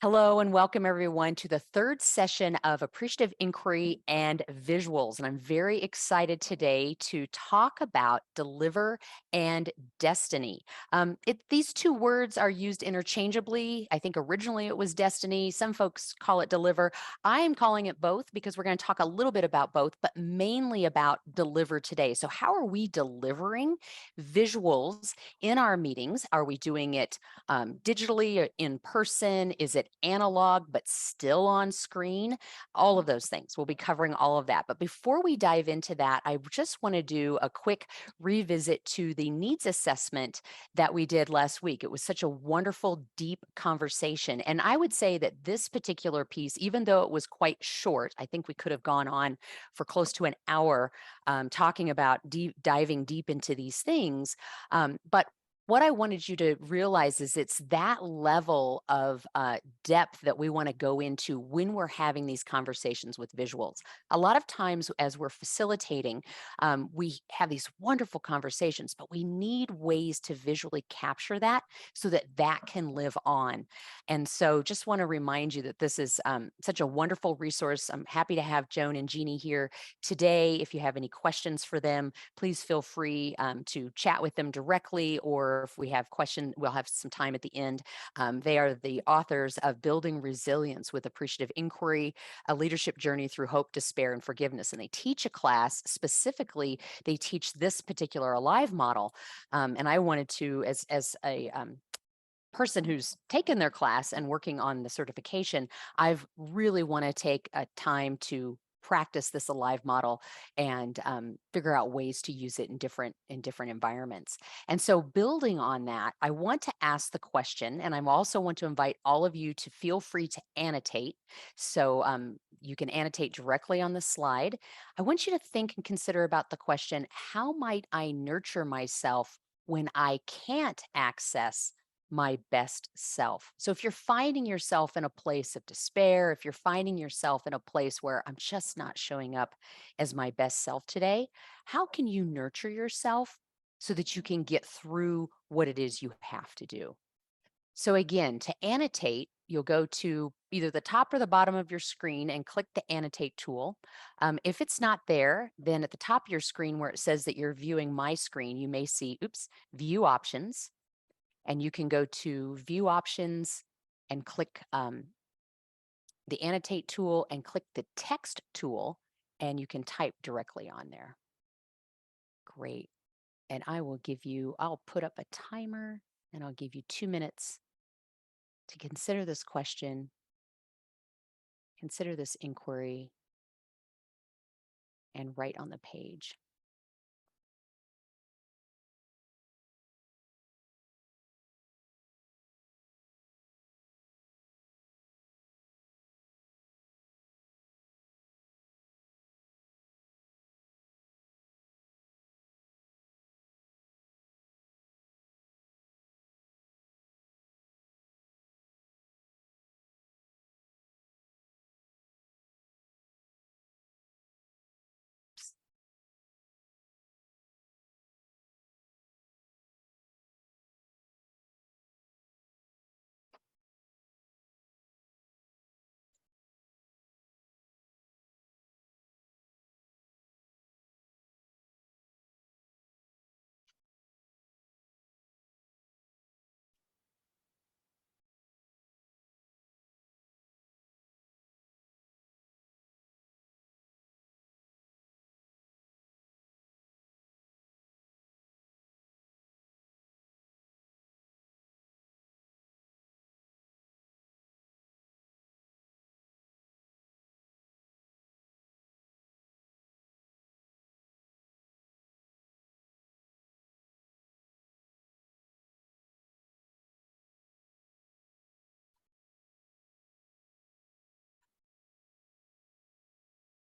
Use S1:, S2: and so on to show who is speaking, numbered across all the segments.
S1: Hello and welcome everyone to the third session of Appreciative Inquiry and Visuals. And I'm very excited today to talk about deliver and destiny. These two words are used interchangeably. I think originally it was destiny. Some folks call it deliver. I am calling it both because we're going to talk a little bit about both, but mainly about deliver today. So how are we delivering visuals in our meetings? Are we doing it digitally or in person? Is it analog but still on screen? All of those things. We'll be covering all of that. But before we dive into that, I just want to do a quick revisit to the needs assessment that we did last week. It was such a wonderful, deep conversation. And I would say that this particular piece, even though it was quite short, I think we could have gone on for close to an hour talking about diving deep into these things. But what I wanted you to realize is it's that level of depth that we want to go into when we're having these conversations with visuals. A lot of times, as we're facilitating, we have these wonderful conversations, but we need ways to visually capture that so that that can live on. And so, just want to remind you that this is such a wonderful resource. I'm happy to have Joan and Jeannie here today. If you have any questions for them, please feel free to chat with them directly, or if we have questions, we'll have some time at the end. They are the authors of Building Resilience with Appreciative Inquiry, a leadership journey through hope, despair, and forgiveness. And they teach a class specifically, they teach this particular Alive model. And I wanted to, as a person who's taken their class and working on the certification, I've really want to take a time to practice this Alive model and figure out ways to use it in different environments. And so building on that, I want to ask the question, and I also want to invite all of you to feel free to annotate. So you can annotate directly on the slide. I want you to think and consider about the question, how might I nurture myself when I can't access my best self? So if you're finding yourself in a place of despair, if you're finding yourself in a place where I'm just not showing up as my best self today, how can you nurture yourself so that you can get through what it is you have to do? So again, to annotate, you'll go to either the top or the bottom of your screen and click the annotate tool. If it's not there, then at the top of your screen where it says that you're viewing my screen, you may see, view options, and you can go to view options and click the annotate tool and click the text tool, and you can type directly on there. Great. And I'll put up a timer and I'll give you 2 minutes to consider this question, consider this inquiry, and write on the page.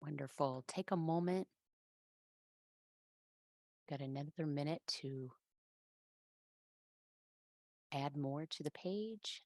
S1: Wonderful. Take a moment, got another minute to add more to the page.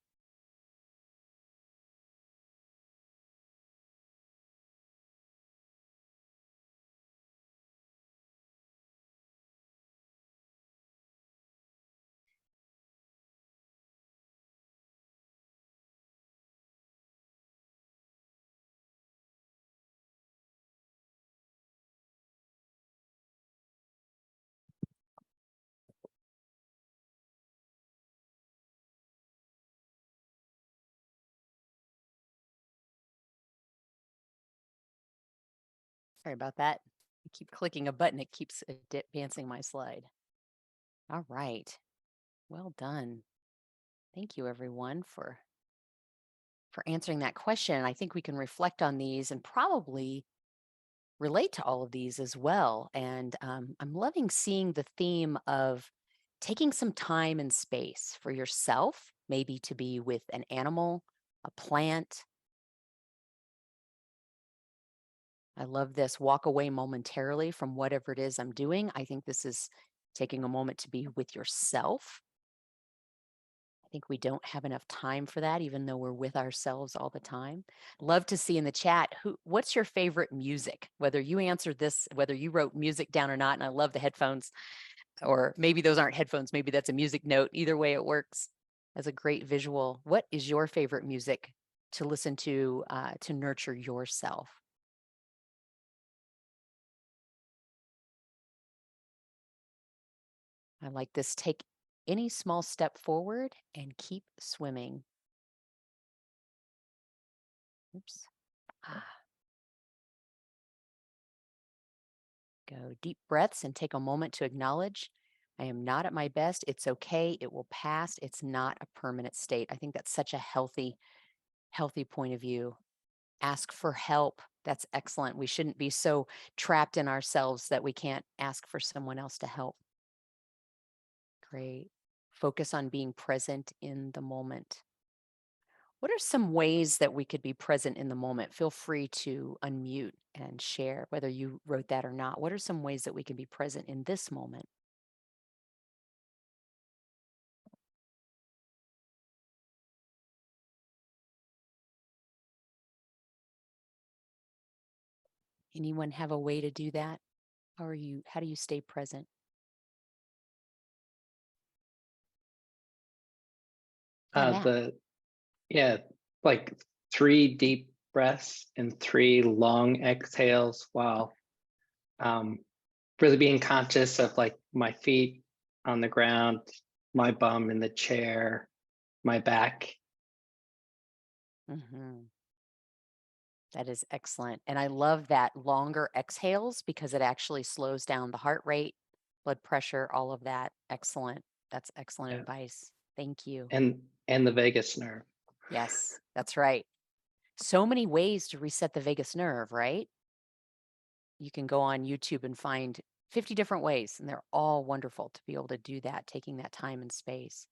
S1: Sorry about that. I keep clicking a button. It keeps advancing my slide. All right. Well done. Thank you, everyone, for answering that question. I think we can reflect on these and probably relate to all of these as well. And I'm loving seeing the theme of taking some time and space for yourself, maybe to be with an animal, a plant. I love this walk away momentarily from whatever it is I'm doing. I think this is taking a moment to be with yourself. I think we don't have enough time for that, even though we're with ourselves all the time. Love to see in the chat what's your favorite music? Whether you answered this, whether you wrote music down or not, and I love the headphones, or maybe those aren't headphones, maybe that's a music note. Either way, it works as a great visual. What is your favorite music to listen to nurture yourself? I like this. Take any small step forward and keep swimming. Oops. Go deep breaths and take a moment to acknowledge I am not at my best. It's okay. It will pass. It's not a permanent state. I think that's such a healthy point of view. Ask for help. That's excellent. We shouldn't be so trapped in ourselves that we can't ask for someone else to help. Great. Focus on being present in the moment. What are some ways that we could be present in the moment? Feel free to unmute and share whether you wrote that or not. What are some ways that we can be present in this moment? Anyone have a way to do that? How do you stay present? Yeah, Matt.
S2: Yeah, like 3 deep breaths and 3 long exhales while really being conscious of like my feet on the ground, my bum in the chair, my back.
S1: Mhm. That is excellent. And I love that longer exhales because it actually slows down the heart rate, blood pressure, all of that. Excellent. That's excellent
S2: Yeah.
S1: advice. Thank you.
S2: And the vagus nerve.
S1: Yes, that's right. So many ways to reset the vagus nerve, right? You can go on YouTube and find 50 different ways, and they're all wonderful to be able to do that, taking that time and space.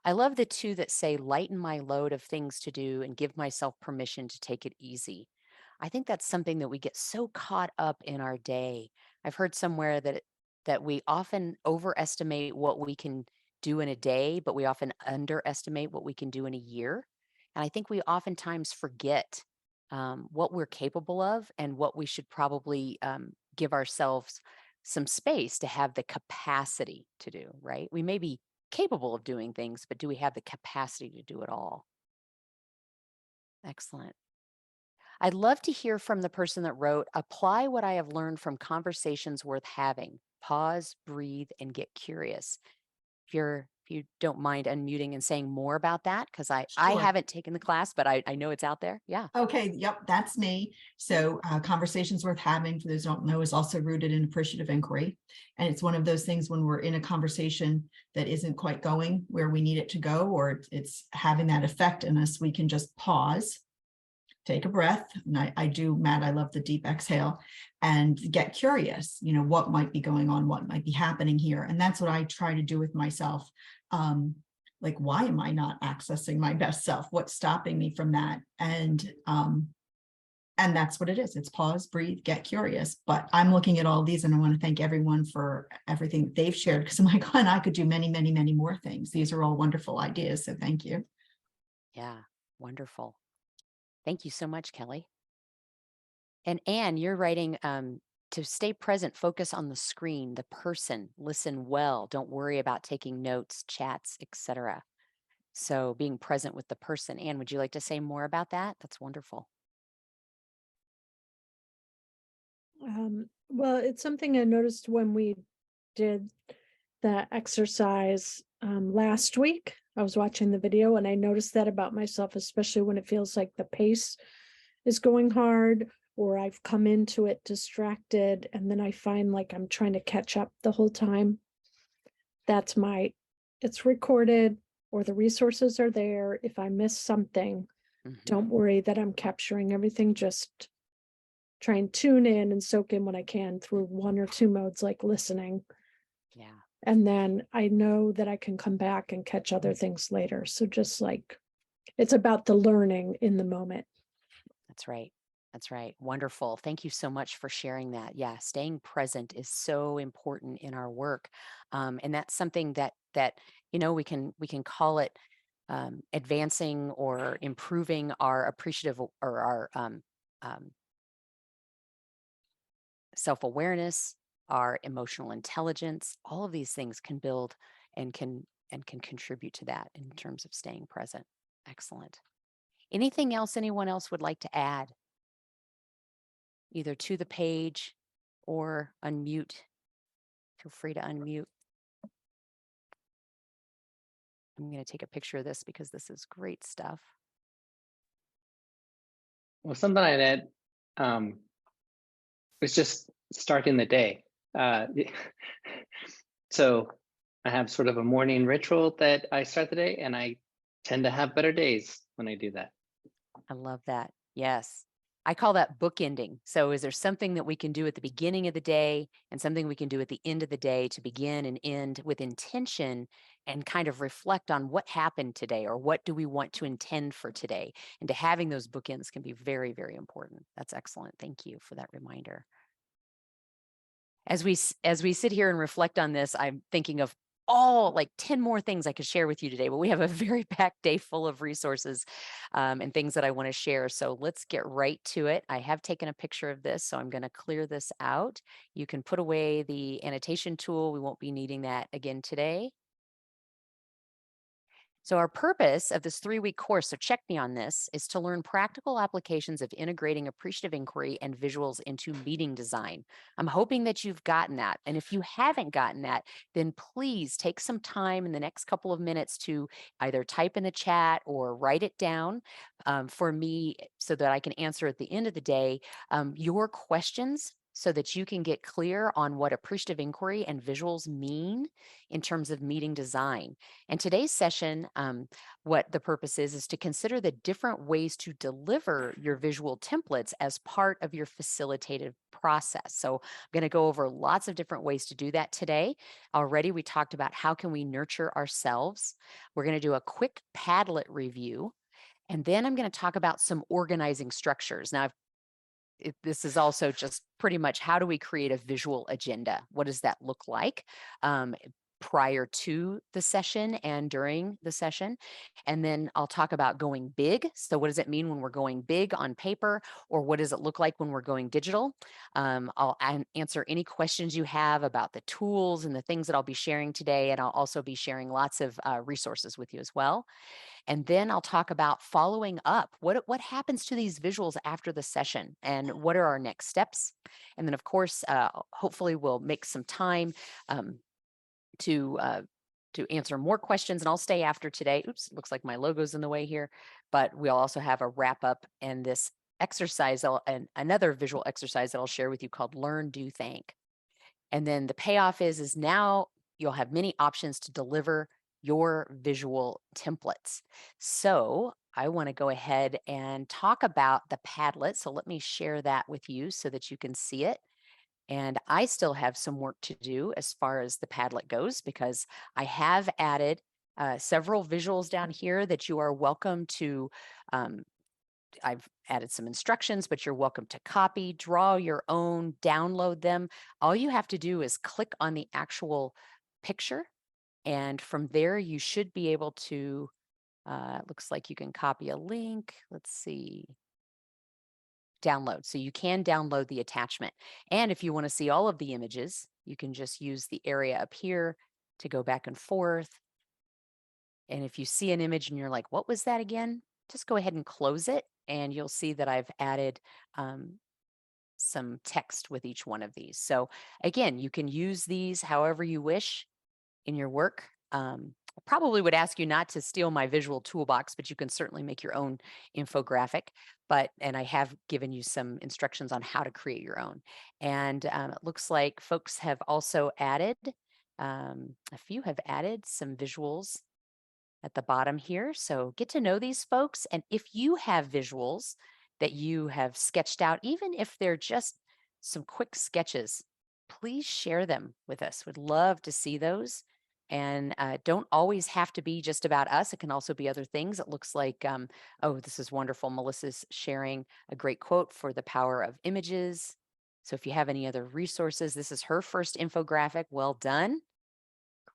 S1: I love the two that say, lighten my load of things to do and give myself permission to take it easy. I think that's something that we get so caught up in our day. I've heard somewhere that we often overestimate what we can do in a day, but we often underestimate what we can do in a year. And I think we oftentimes forget what we're capable of and what we should probably give ourselves some space to have the capacity to do, right? We may be capable of doing things, but do we have the capacity to do it all? Excellent. I'd love to hear from the person that wrote, apply what I have learned from conversations worth having. Pause, breathe, and get curious. If you don't mind unmuting and saying more about that, because I
S3: Sure.
S1: haven't taken the class, but I know it's out there. Yeah.
S3: Okay. Yep. That's me. So conversations worth having, for those who don't know, is also rooted in appreciative inquiry. And it's one of those things when we're in a conversation that isn't quite going where we need it to go, or it's having that effect in us, we can just pause, take a breath. And I do, Matt, I love the deep exhale, and get curious, what might be going on, what might be happening here. And that's what I try to do with myself. Like, why am I not accessing my best self? What's stopping me from that? And that's what it is. It's pause, breathe, get curious. But I'm looking at all these, and I want to thank everyone for everything they've shared, because I'm like, oh, and I could do many, many, many more things. These are all wonderful ideas. So thank you.
S1: Yeah. Wonderful. Thank you so much, Kelly. And Anne, you're writing to stay present, focus on the screen, the person, listen well, don't worry about taking notes, chats, etc. So being present with the person. Anne, would you like to say more about that? That's wonderful.
S4: Well, it's something I noticed when we did the exercise last week. I was watching the video and I noticed that about myself, especially when it feels like the pace is going hard, or I've come into it distracted and then I find like I'm trying to catch up the whole time. That's it's recorded or the resources are there. If I miss something, don't worry that I'm capturing everything. Just try and tune in and soak in what I can through one or two modes like listening.
S1: Yeah.
S4: And then I know that I can come back and catch other things later. So just like, it's about the learning in the moment.
S1: That's right. That's right. Wonderful. Thank you so much for sharing that. Yeah, staying present is so important in our work, and that's something that we can call it advancing or improving our appreciative or our um, self-awareness, our emotional intelligence. All of these things can build and can contribute to that in terms of staying present. Excellent. Anything else anyone else would like to add, either to the page or unmute? Feel free to unmute. I'm going to take a picture of this because this is great stuff.
S2: Well, something I'd add was just starting the day. So I have sort of a morning ritual that I start the day, and I tend to have better days when I do that.
S1: I love that. Yes. I call that bookending. So is there something that we can do at the beginning of the day and something we can do at the end of the day to begin and end with intention and kind of reflect on what happened today or what do we want to intend for today? And to having those bookends can be very, very important. That's excellent. Thank you for that reminder. As we sit here and reflect on this, I'm thinking of all like 10 more things I could share with you today, but we have a very packed day full of resources and things that I want to share. So let's get right to it. I have taken a picture of this, so I'm going to clear this out. You can put away the annotation tool. We won't be needing that again today. So our purpose of this 3-week course, so check me on this, is to learn practical applications of integrating appreciative inquiry and visuals into meeting design. I'm hoping that you've gotten that. And if you haven't gotten that, then please take some time in the next couple of minutes to either type in the chat or write it down for me so that I can answer at the end of the day your questions so that you can get clear on what appreciative inquiry and visuals mean in terms of meeting design. And today's session, what the purpose is to consider the different ways to deliver your visual templates as part of your facilitated process. So I'm going to go over lots of different ways to do that today. Already we talked about how can we nurture ourselves. We're going to do a quick Padlet review. And then I'm going to talk about some organizing structures. Now, this is also just pretty much how do we create a visual agenda? What does that look like? Prior to the session and during the session. And then I'll talk about going big. So what does it mean when we're going big on paper, or what does it look like when we're going digital? I'll answer any questions you have about the tools and the things that I'll be sharing today. And I'll also be sharing lots of resources with you as well. And then I'll talk about following up. What happens to these visuals after the session and what are our next steps? And then of course, hopefully we'll make some time to answer more questions, and I'll stay after today. Oops, looks like my logo's in the way here, but we'll also have a wrap up and this exercise and another visual exercise that I'll share with you called Learn, Do, Thank. And then the payoff is now you'll have many options to deliver your visual templates. So I want to go ahead and talk about the Padlet. So let me share that with you so that you can see it. And I still have some work to do as far as the Padlet goes because I have added several visuals down here that you are welcome to. I've added some instructions, but you're welcome to copy, draw your own, download them. All you have to do is click on the actual picture. And from there, you should be able to, it looks like you can copy a link. Let's see. Download. So you can download the attachment. And if you want to see all of the images, you can just use the area up here to go back and forth. And if you see an image and you're like, what was that again? Just go ahead and close it. And you'll see that I've added some text with each one of these. So again, you can use these however you wish in your work. probably would ask you not to steal my visual toolbox, but you can certainly make your own infographic. And I have given you some instructions on how to create your own. And it looks like folks have also added, a few have added some visuals at the bottom here. So get to know these folks. And if you have visuals that you have sketched out, even if they're just some quick sketches, please share them with us. We'd love to see those. And don't always have to be just about us. It can also be other things. It looks like, oh, this is wonderful. Melissa's sharing a great quote for the power of images. So if you have any other resources, this is her first infographic. Well done.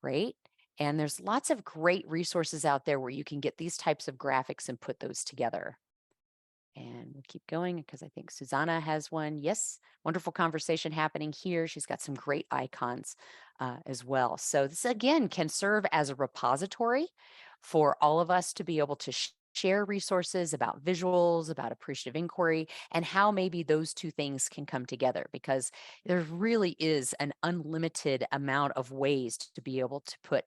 S1: Great. And there's lots of great resources out there where you can get these types of graphics and put those together. And we'll keep going because I think Susanna has one. Yes, wonderful conversation happening here. She's got some great icons as well. So this again can serve as a repository for all of us to be able to share resources about visuals, about appreciative inquiry, and how maybe those two things can come together, because there really is an unlimited amount of ways to be able to put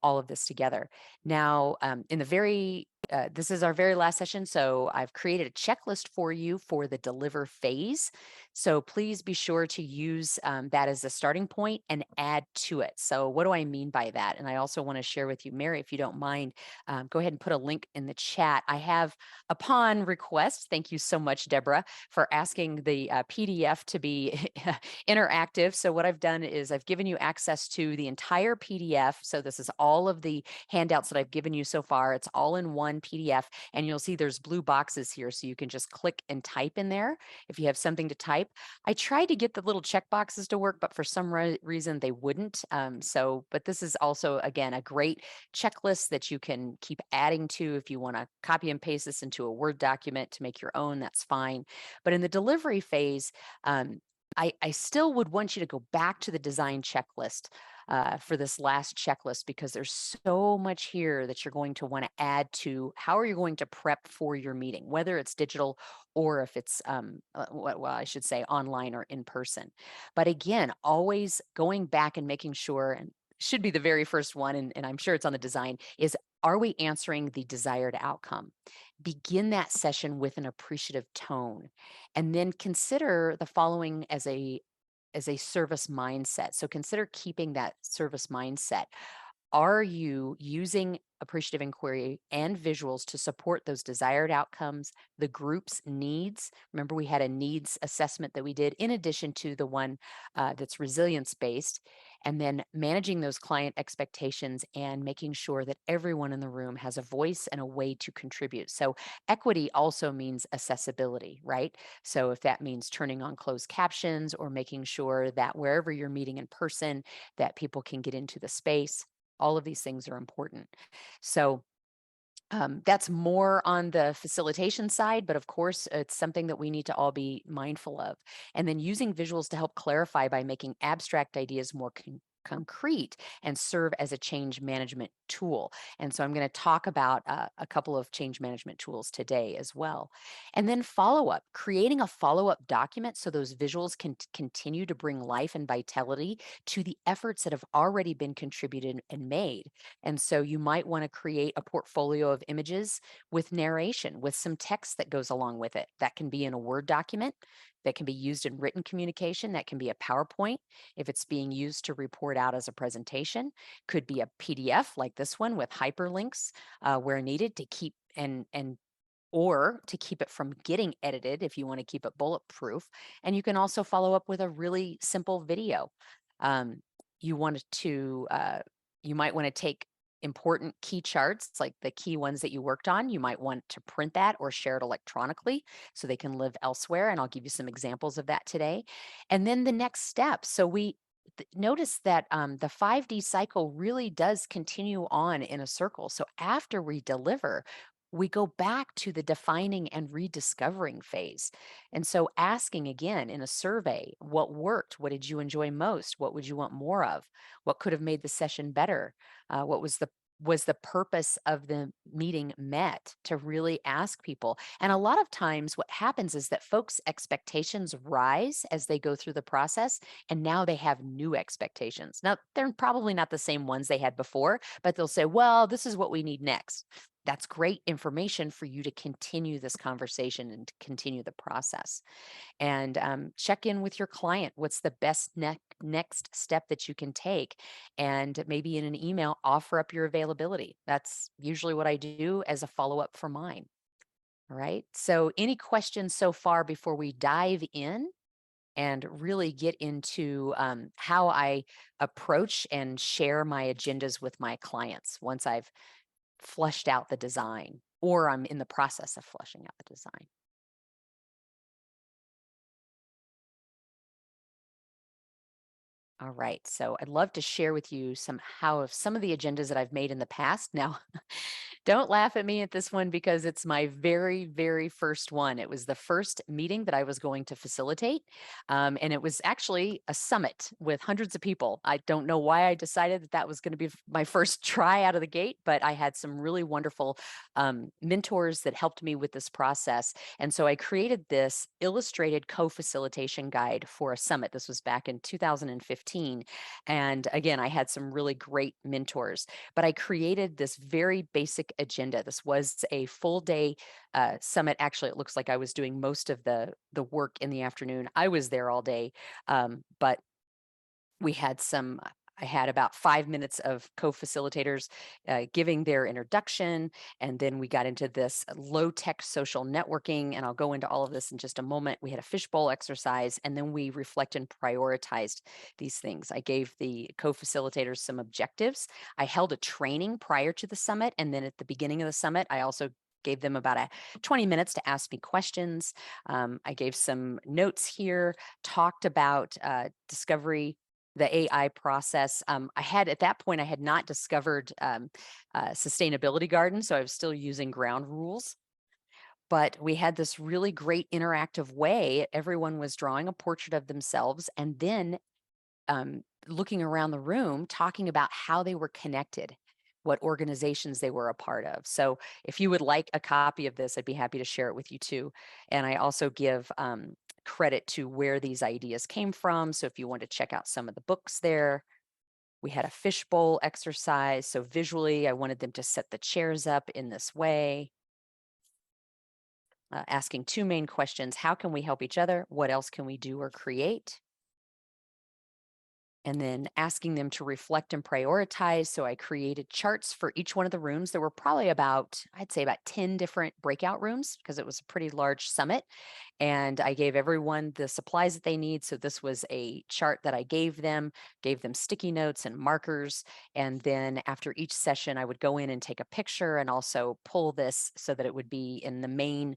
S1: all of this together. Now, in the very this is our very last session, so I've created a checklist for you for the deliver phase. So please be sure to use that as a starting point and add to it. So what do I mean by that? And I also want to share with you, Mary, if you don't mind, go ahead and put a link in the chat. I have, upon request, thank you so much, Deborah, for asking the PDF to be interactive. So what I've done is I've given you access to the entire PDF. So this is all of the handouts that I've given you so far. It's all in one PDF, and you'll see there's blue boxes here, so you can just click and type in there if you have something to type. I tried to get the little check boxes to work, but for some reason they wouldn't. But this is also, again, a great checklist that you can keep adding to. If you want to copy and paste this into a Word document to make your own, that's fine. But in the delivery phase, I still would want you to go back to the design checklist for this last checklist, because there's so much here that you're going to want to add to how are you going to prep for your meeting, whether it's digital or if it's, well, I should say online or in person. But again, always going back and making sure, and should be the very first one, and I'm sure it's on the design, is are we answering the desired outcome? Begin that session with an appreciative tone, and then consider the following as a service mindset. So consider keeping that service mindset. Are you using appreciative inquiry and visuals to support those desired outcomes, the group's needs? Remember, we had a needs assessment that we did in addition to the one that's resilience based, and then managing those client expectations and making sure that everyone in the room has a voice and a way to contribute. So equity also means accessibility, right? So if that means turning on closed captions or making sure that wherever you're meeting in person, that people can get into the space, all of these things are important. So that's more on the facilitation side, but of course, it's something that we need to all be mindful of. And then using visuals to help clarify by making abstract ideas more concrete and serve as a change management tool. And so I'm going to talk about a couple of change management tools today as well. And then follow up, creating a follow up document so those visuals can continue to bring life and vitality to the efforts that have already been contributed and made. And so you might want to create a portfolio of images with narration, with some text that goes along with it. That can be in a Word document, that can be used in written communication, that can be a PowerPoint if it's being used to report out as a presentation, could be a PDF like this one with hyperlinks where needed to keep or to keep it from getting edited if you want to keep it bulletproof. And you can also follow up with a really simple video. You want to, you might want to take important key charts, like the key ones that you worked on. You might want to print that or share it electronically so they can live elsewhere. And I'll give you some examples of that today. And then the next step. So we notice that the 5D cycle really does continue on in a circle. So after we deliver, we go back to the defining and rediscovering phase. And so asking again in a survey, what worked? What did you enjoy most? What would you want more of? What could have made the session better? What was was the purpose of the meeting met, to really ask people? And a lot of times what happens is that folks' expectations rise as they go through the process, and now they have new expectations. Now, they're probably not the same ones they had before, but they'll say, well, this is what we need next. That's great information for you to continue this conversation and to continue the process. And check in with your client. What's the best next step that you can take? And maybe in an email, offer up your availability. That's usually what I do as a follow up for mine. All right. So, any questions so far before we dive in and really get into how I approach and share my agendas with my clients once I've flushed out the design, or I'm in the process of flushing out the design? All right. So I'd love to share with you some of the agendas that I've made in the past. Now, don't laugh at me at this one because it's my very, very first one. It was the first meeting that I was going to facilitate. And it was actually a summit with hundreds of people. I don't know why I decided that that was going to be my first try out of the gate, but I had some really wonderful mentors that helped me with this process. And so I created this illustrated co-facilitation guide for a summit. This was back in 2015. And again, I had some really great mentors, but I created this very basic agenda. This was a full day summit. Actually, it looks like I was doing most of the work in the afternoon. I was there all day, but we had I had about 5 minutes of co-facilitators giving their introduction, and then we got into this low-tech social networking, and I'll go into all of this in just a moment. We had a fishbowl exercise, and then we reflect and prioritized these things. I gave the co-facilitators some objectives. I held a training prior to the summit, and then at the beginning of the summit, I also gave them about 20 minutes to ask me questions. I gave some notes here, talked about discovery, the AI process. At that point, I had not discovered Sustainability Garden, so I was still using ground rules. But we had this really great interactive way. Everyone was drawing a portrait of themselves and then looking around the room, talking about how they were connected, what organizations they were a part of. So if you would like a copy of this, I'd be happy to share it with you too. And I also give credit to where these ideas came from. So if you want to check out some of the books there, we had a fishbowl exercise. So visually, I wanted them to set the chairs up in this way. Asking two main questions: how can we help each other? What else can we do or create? And then asking them to reflect and prioritize. So I created charts for each one of the rooms. There were probably I'd say about 10 different breakout rooms because it was a pretty large summit. And I gave everyone the supplies that they need. So this was a chart that I gave them sticky notes and markers. And then after each session, I would go in and take a picture and also pull this so that it would be in the main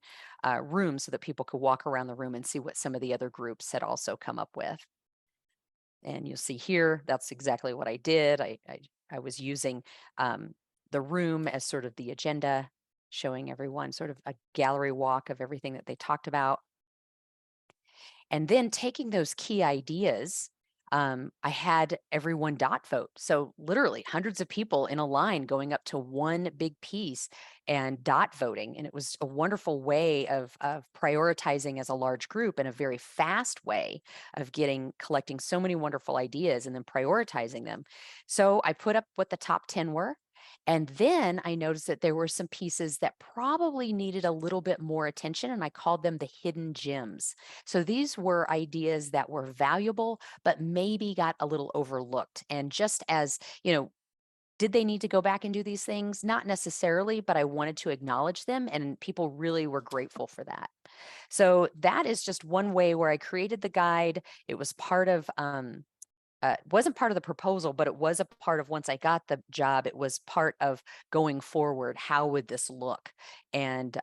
S1: room so that people could walk around the room and see what some of the other groups had also come up with. And you'll see here, that's exactly what I did. I was using the room as sort of the agenda, showing everyone sort of a gallery walk of everything that they talked about. And then taking those key ideas, I had everyone dot vote. So literally hundreds of people in a line going up to one big piece and dot voting. And it was a wonderful way of prioritizing as a large group, and a very fast way of collecting so many wonderful ideas and then prioritizing them. So I put up what the top 10 were. And then I noticed that there were some pieces that probably needed a little bit more attention, and I called them the hidden gems. So these were ideas that were valuable, but maybe got a little overlooked. And just as, did they need to go back and do these things? Not necessarily, but I wanted to acknowledge them, and people really were grateful for that. So that is just one way where I created the guide. It was part of, wasn't part of the proposal, but it was a part of, once I got the job, it was part of going forward. How would this look? And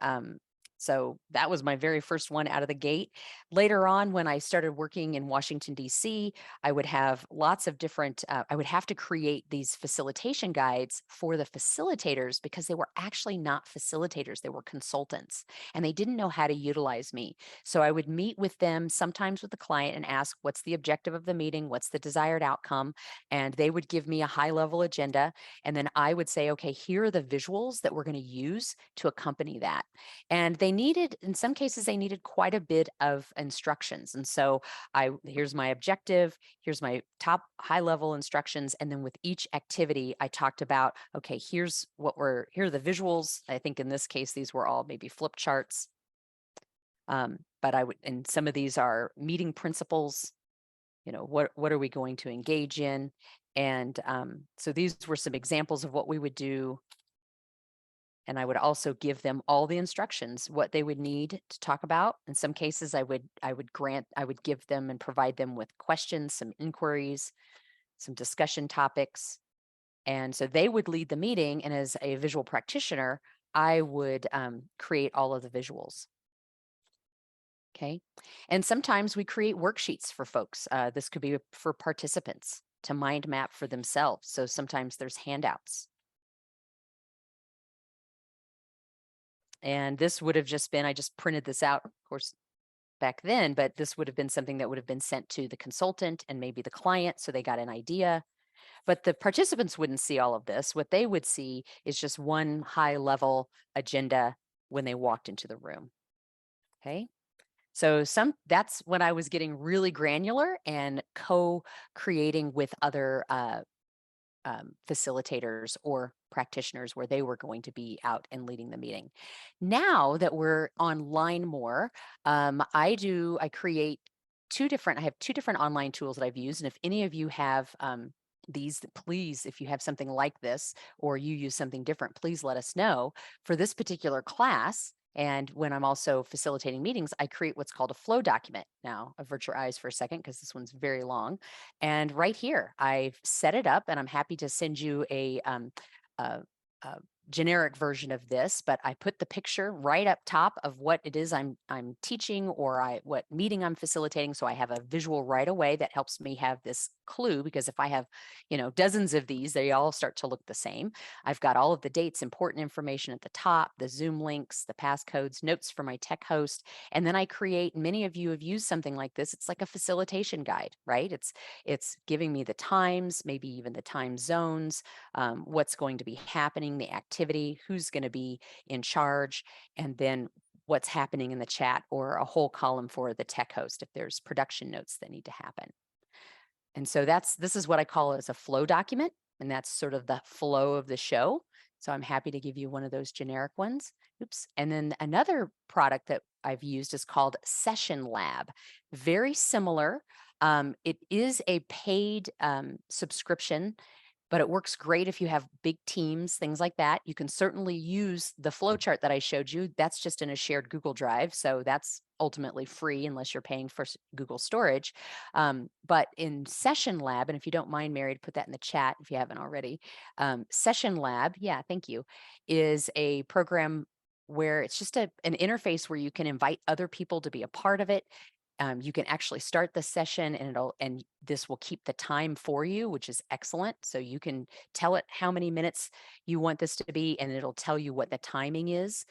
S1: So that was my very first one out of the gate. Later on, when I started working in Washington, D.C., I would have lots of different, I would have to create these facilitation guides for the facilitators because they were actually not facilitators, they were consultants, and they didn't know how to utilize me. So I would meet with them, sometimes with the client, and ask, what's the objective of the meeting? What's the desired outcome? And they would give me a high level agenda. And then I would say, okay, here are the visuals that we're going to use to accompany that. And they needed, in some cases, they needed quite a bit of instructions. And so here's my objective, here's my top high level instructions. And then with each activity, I talked about, okay, here are the visuals. I think in this case, these were all maybe flip charts. But and some of these are meeting principles. What are we going to engage in? And so these were some examples of what we would do. And I would also give them all the instructions, what they would need to talk about. In some cases, I would give them and provide them with questions, some inquiries, some discussion topics. And so they would lead the meeting. And as a visual practitioner, I would create all of the visuals. Okay. And sometimes we create worksheets for folks. This could be for participants to mind map for themselves. So sometimes there's handouts. And this would have just been, I just printed this out, of course, back then, but this would have been something that would have been sent to the consultant and maybe the client so they got an idea. But the participants wouldn't see all of this. What they would see is just one high level agenda when they walked into the room. Okay. So that's when I was getting really granular and co-creating with other facilitators or practitioners where they were going to be out and leading the meeting. Now that we're online more, I create I have two different online tools that I've used. And if any of you have these, please, if you have something like this or you use something different, please let us know. For this particular class, and when I'm also facilitating meetings, I create what's called a flow document. Now, avert your eyes for a second because this one's very long. And right here, I've set it up and I'm happy to send you a generic version of this, but I put the picture right up top of what it is I'm teaching or what meeting I'm facilitating. So I have a visual right away that helps me have this clue, because if I have, dozens of these, they all start to look the same. I've got all of the dates, important information at the top, the Zoom links, the passcodes, notes for my tech host. And then I create, many of you have used something like this. It's like a facilitation guide, right? It's giving me the times, maybe even the time zones, what's going to be happening, the activity, who's going to be in charge, and then what's happening in the chat, or a whole column for the tech host if there's production notes that need to happen. And so this is what I call as a flow document, and that's sort of the flow of the show. So I'm happy to give you one of those generic ones. Oops. And then another product that I've used is called Session Lab. Very similar. It is a paid subscription, but it works great if you have big teams, things like that. You can certainly use the flow chart that I showed you. That's just in a shared Google Drive. So that's ultimately free unless you're paying for Google storage. But in Session Lab, and if you don't mind, Mary, to put that in the chat if you haven't already, Session Lab, yeah, thank you, is a program where it's just an interface where you can invite other people to be a part of it. You can actually start the session and this will keep the time for you, which is excellent. So you can tell it how many minutes you want this to be, and it'll tell you what the timing is.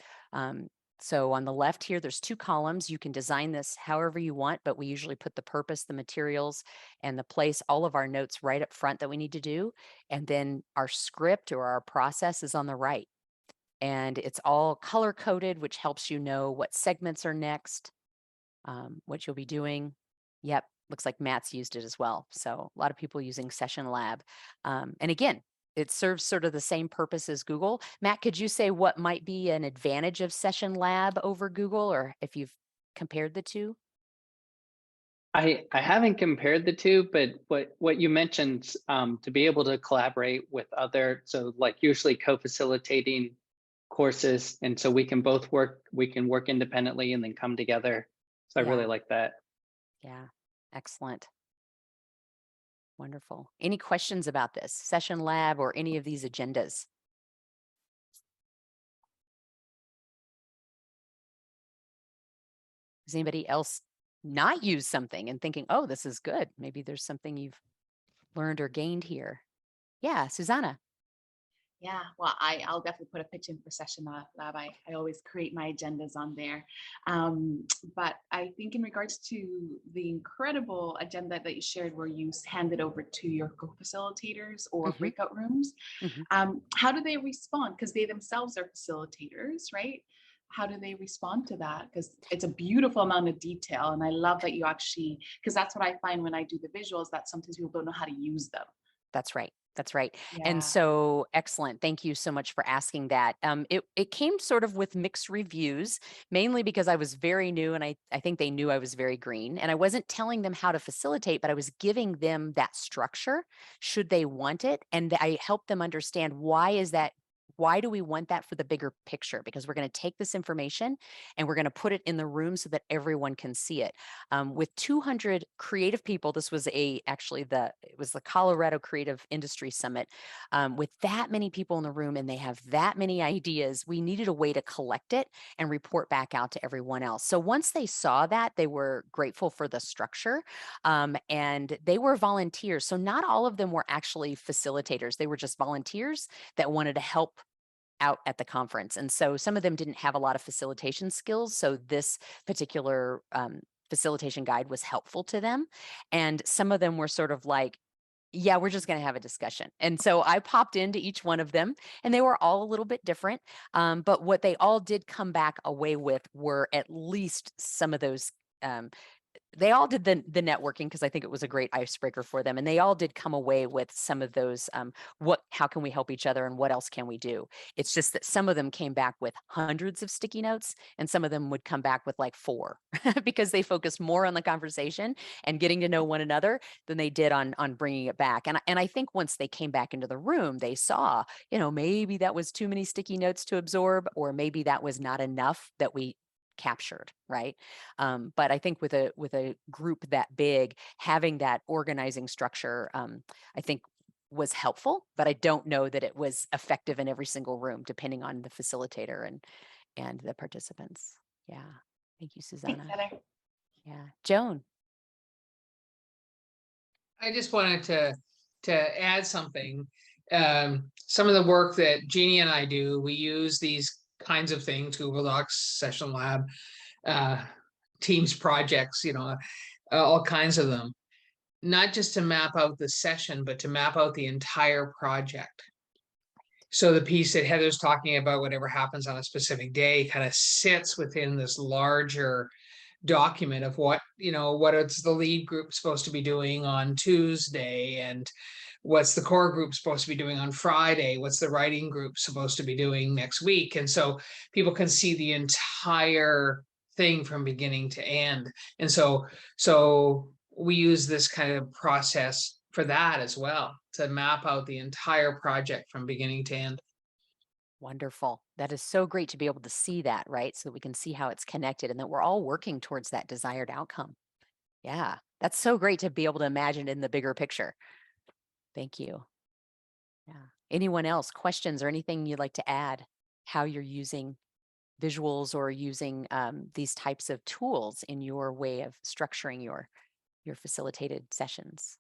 S1: So on the left here, there's two columns. You can design this however you want, but we usually put the purpose, the materials, and the place, all of our notes right up front that we need to do. And then our script or our process is on the right. And it's all color coded, which helps you know what segments are next. What you'll be doing. Yep, looks like Matt's used it as well. So a lot of people using Session Lab. And again, it serves sort of the same purpose as Google. Matt, could you say what might be an advantage of Session Lab over Google, or if you've compared the two?
S2: I haven't compared the two, but what you mentioned, to be able to collaborate with so like usually co-facilitating courses, and so we can work independently and then come together. So I really like that.
S1: Yeah, excellent. Wonderful. Any questions about this Session Lab or any of these agendas? Does anybody else not use something and thinking, oh, this is good? Maybe there's something you've learned or gained here. Yeah, Susanna.
S5: Yeah, well, I'll definitely put a pitch in for Session Lab. I always create my agendas on there. But I think in regards to the incredible agenda that you shared where you hand it over to your co-facilitators or
S1: Mhm,
S5: breakout rooms,
S1: mhm.
S5: how do they respond? Because they themselves are facilitators, right? How do they respond to that? Because it's a beautiful amount of detail. And I love that you actually, because that's what I find when I do the visuals, that sometimes people don't know how to use them.
S1: That's right. That's right. And
S5: Yeah.
S1: so excellent. Thank you so much for asking that. It came sort of with mixed reviews, mainly because I was very new and I think they knew I was very green. And I wasn't telling them how to facilitate, but I was giving them that structure should they want it. And I helped them understand why is that. Why do we want that for the bigger picture? Because we're going to take this information and we're going to put it in the room so that everyone can see it. With 200 creative people, this was it was the Colorado Creative Industry Summit. With that many people in the room and they have that many ideas, we needed a way to collect it and report back out to everyone else. So once they saw that, they were grateful for the structure, and they were volunteers. So not all of them were actually facilitators. They were just volunteers that wanted to help out at the conference. And so some of them didn't have a lot of facilitation skills. So this particular facilitation guide was helpful to them. And some of them were sort of like, yeah, we're just going to have a discussion. And so I popped into each one of them and they were all a little bit different. But what they all did come back away with were at least some of those um, they all did the networking because I think it was a great icebreaker for them, and they all did come away with some of those how can we help each other and what else can we do. It's just that some of them came back with hundreds of sticky notes and some of them would come back with like 4 because they focused more on the conversation and getting to know one another than they did on bringing it back. And I think once they came back into the room they saw, maybe that was too many sticky notes to absorb, or maybe that was not enough that we captured, right? But I think with a group that big, having that organizing structure, I think was helpful, but I don't know that it was effective in every single room, depending on the facilitator and the participants. Yeah. Thank you,
S5: Thanks,
S1: Susanna.
S5: Heather.
S1: Yeah. Joan.
S6: I just wanted to add something. Some of the work that Jeannie and I do, we use these kinds of things, Google Docs, Session Lab, Teams projects, all kinds of them, not just to map out the session, but to map out the entire project. So the piece that Heather's talking about, whatever happens on a specific day, kind of sits within this larger document of what is the lead group supposed to be doing on Tuesday, and what's the core group supposed to be doing on Friday, what's the writing group supposed to be doing next week. And so people can see the entire thing from beginning to end. And so we use this kind of process for that as well, to map out the entire project from beginning to end.
S1: Wonderful. That is so great to be able to see that, right? So that we can see how it's connected and that we're all working towards that desired outcome. Yeah, that's so great to be able to imagine in the bigger picture. Thank you. Yeah. Anyone else, questions or anything you'd like to add? How you're using visuals or using these types of tools in your way of structuring your facilitated sessions?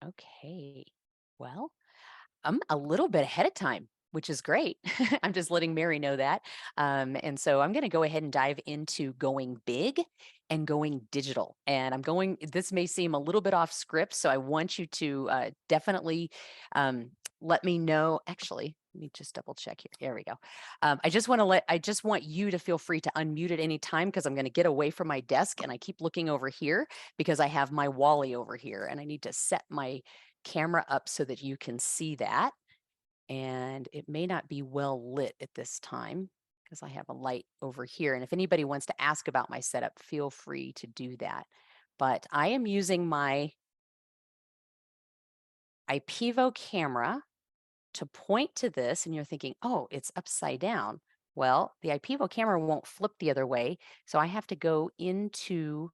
S1: Okay. Well, I'm a little bit ahead of time, which is great. I'm just letting Mary know that. And so I'm going to go ahead and dive into going big and going digital. And this may seem a little bit off script. So I want you to definitely let me know. Actually, let me just double check here. There we go. I just want you to feel free to unmute at any time because I'm going to get away from my desk and I keep looking over here because I have my Wally over here and I need to set my camera up so that you can see that. And it may not be well lit at this time because I have a light over here. And if anybody wants to ask about my setup, feel free to do that. But I am using my IPEVO camera to point to this, and you're thinking, oh, it's upside down. Well, the IPEVO camera won't flip the other way. So I have to go into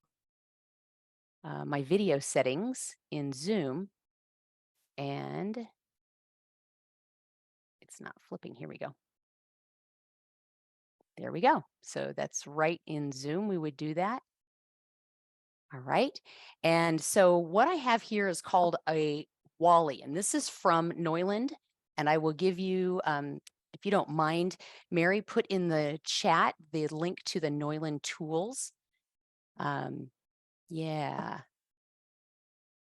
S1: my video settings in Zoom and it's not flipping. Here we go. There we go. So that's right in Zoom. We would do that. All right. And so what I have here is called a Wally, and this is from Neuland. And I will give you, if you don't mind, Mary, put in the chat the link to the Neuland tools. Yeah.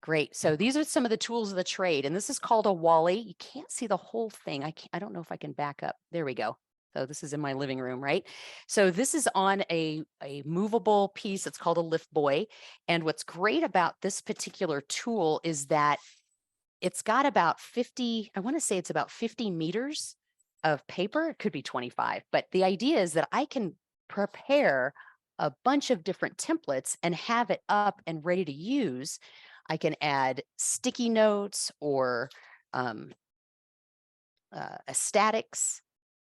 S1: Great. So these are some of the tools of the trade, and this is called a Wally. You can't see the whole thing. I don't know if I can back up. There we go. So this is in my living room, right? So this is on a movable piece. It's called a lift buoy. And what's great about this particular tool is that it's got about 50, I want to say it's about 50 meters of paper. It could be 25, but the idea is that I can prepare a bunch of different templates and have it up and ready to use. I can add sticky notes or statics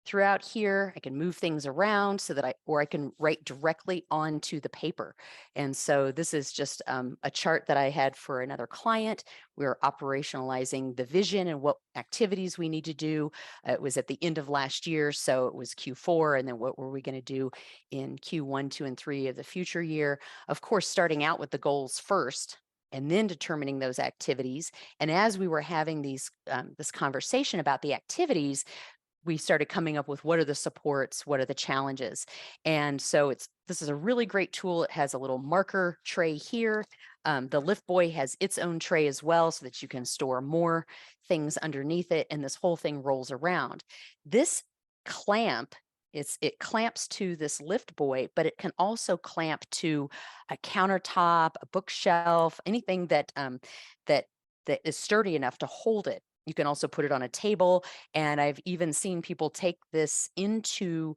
S1: throughout here. I can move things around so that I can write directly onto the paper. And so this is just a chart that I had for another client. We're operationalizing the vision and what activities we need to do. It was at the end of last year, so it was Q4, and then what were we going to do in Q1, 2, and 3 of the future year? Of course, starting out with the goals first, and then determining those activities. And as we were having this conversation about the activities, we started coming up with what are the supports, what are the challenges. And so this is a really great tool. It has a little marker tray here. The lift buoy has its own tray as well, so that you can store more things underneath it, and this whole thing rolls around. This clamp, it clamps to this lift buoy, but it can also clamp to a countertop, a bookshelf, anything that that is sturdy enough to hold it. You can also put it on a table, and I've even seen people take this into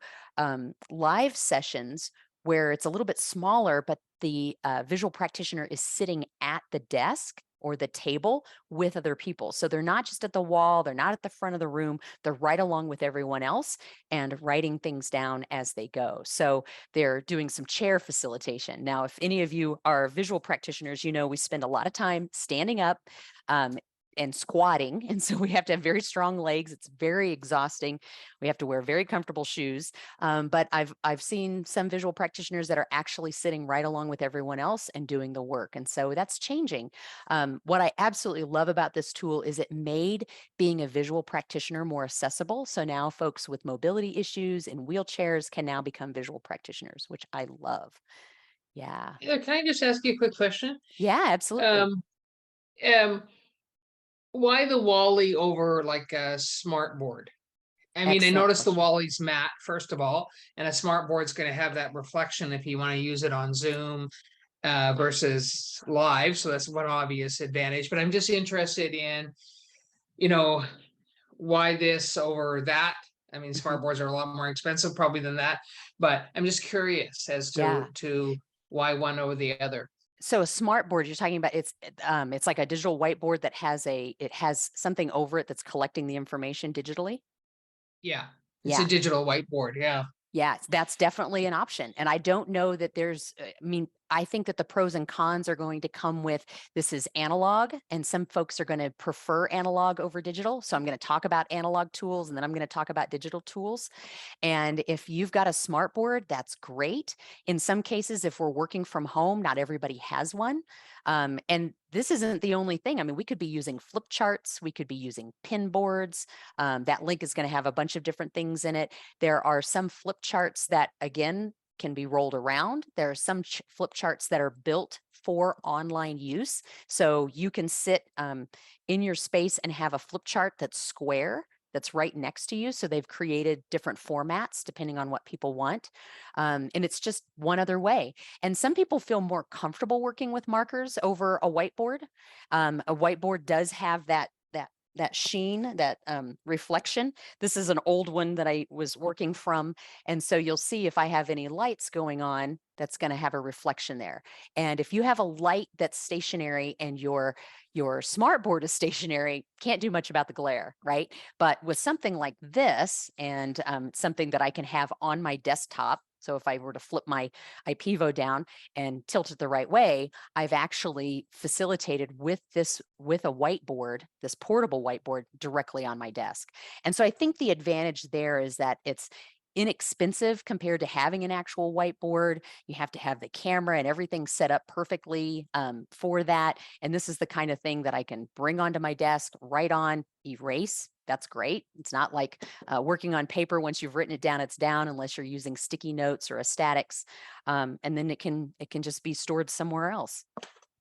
S1: live sessions where it's a little bit smaller, but the visual practitioner is sitting at the desk or the table with other people. So they're not just at the wall, they're not at the front of the room, they're right along with everyone else and writing things down as they go. So they're doing some chair facilitation. Now, if any of you are visual practitioners, you know we spend a lot of time standing up and squatting. And so we have to have very strong legs. It's very exhausting. We have to wear very comfortable shoes. But I've seen some visual practitioners that are actually sitting right along with everyone else and doing the work. And so that's changing. What I absolutely love about this tool is it made being a visual practitioner more accessible. So now folks with mobility issues and wheelchairs can now become visual practitioners, which I love. Yeah.
S6: Can I just ask you a quick question?
S1: Yeah, absolutely.
S6: Why the Wally over like a smart board? I mean, I
S1: Excellent
S6: noticed the
S1: question.
S6: Wally's matte, first of all, and a smart board's going to have that reflection if you want to use it on Zoom versus live. So that's one obvious advantage. But I'm just interested in, why this over that. I mean, smart boards are a lot more expensive probably than that, but I'm just curious as to why one over the other.
S1: So a smart board, you're talking about, it's like a digital whiteboard that has something over it that's collecting the information digitally.
S6: Yeah, it's a digital whiteboard. Yeah.
S1: Yeah, that's definitely an option. And I don't know that I think that the pros and cons are going to come with this is analog, and some folks are going to prefer analog over digital. So I'm going to talk about analog tools, and then I'm going to talk about digital tools. And if you've got a smart board, that's great. In some cases, if we're working from home, not everybody has one. And this isn't the only thing. I mean, we could be using flip charts. We could be using pin boards. That link is going to have a bunch of different things in it. There are some flip charts that, again, can be rolled around. There are some flip charts that are built for online use. So you can sit in your space and have a flip chart that's square, that's right next to you. So they've created different formats depending on what people want. And it's just one other way. And some people feel more comfortable working with markers over a whiteboard. A whiteboard does have that sheen, that reflection. This is an old one that I was working from. And so you'll see if I have any lights going on, that's going to have a reflection there. And if you have a light that's stationary and your smart board is stationary, can't do much about the glare, right? But with something like this and something that I can have on my desktop, So if I were to flip my iPivo down and tilt it the right way, I've actually facilitated with a whiteboard, this portable whiteboard directly on my desk. And so I think the advantage there is that it's inexpensive compared to having an actual whiteboard. You have to have the camera and everything set up perfectly for that. And this is the kind of thing that I can bring onto my desk, write on, erase. That's great. It's not like working on paper. Once you've written it down, it's down unless you're using sticky notes or a statics. And then it can just be stored somewhere else.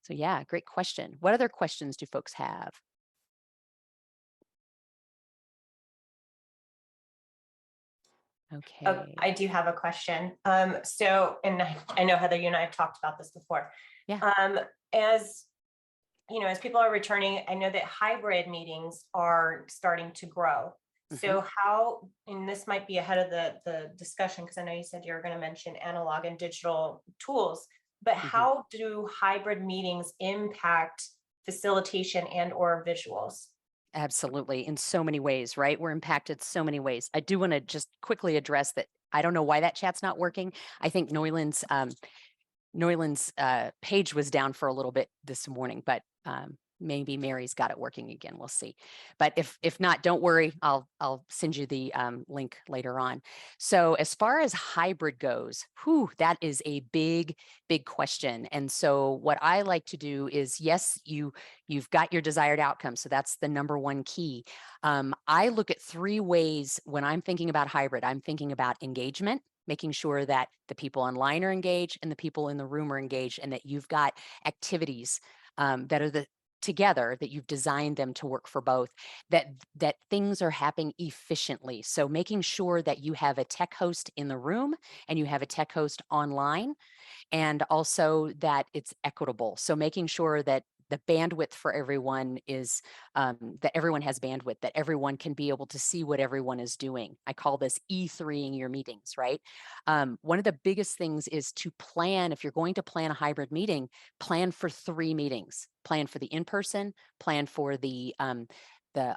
S1: So yeah, great question. What other questions do folks have? Okay.
S7: I do have a question. So, and I know Heather, you and I have talked about this before.
S1: Yeah.
S7: As you know, as people are returning, I know that hybrid meetings are starting to grow. So how, and this might be ahead of the discussion, because I know you said you were going to mention analog and digital tools, but how do hybrid meetings impact facilitation and or visuals?
S1: Absolutely. In so many ways, right? We're impacted so many ways. I do want to just quickly address that. I don't know why that chat's not working. I think Noyland's page was down for a little bit this morning, but maybe Mary's got it working again. We'll see. But if not, don't worry. I'll send you the link later on. So as far as hybrid goes, that is a big question. And so what I like to do is, yes, you've got your desired outcome. So that's the number one key. I look at 3 ways when I'm thinking about hybrid. I'm thinking about engagement, making sure that the people online are engaged and the people in the room are engaged, and that you've got activities that are together, that you've designed them to work for both, that things are happening efficiently. So making sure that you have a tech host in the room and you have a tech host online, and also that it's equitable. So making sure that the bandwidth for everyone is that everyone has bandwidth, that everyone can be able to see what everyone is doing. I call this E3ing your meetings, right? One of the biggest things is to plan. If you're going to plan a hybrid meeting, plan for 3 meetings. Plan for the in-person, plan for the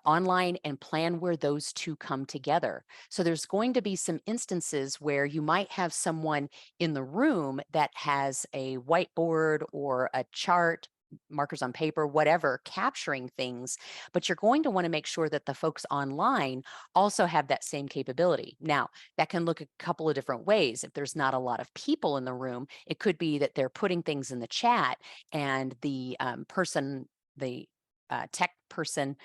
S1: online, and plan where those 2 come together. So there's going to be some instances where you might have someone in the room that has a whiteboard or a chart, markers on paper, whatever, capturing things, but you're going to want to make sure that the folks online also have that same capability. Now, that can look a couple of different ways. If there's not a lot of people in the room, it could be that they're putting things in the chat, and the tech person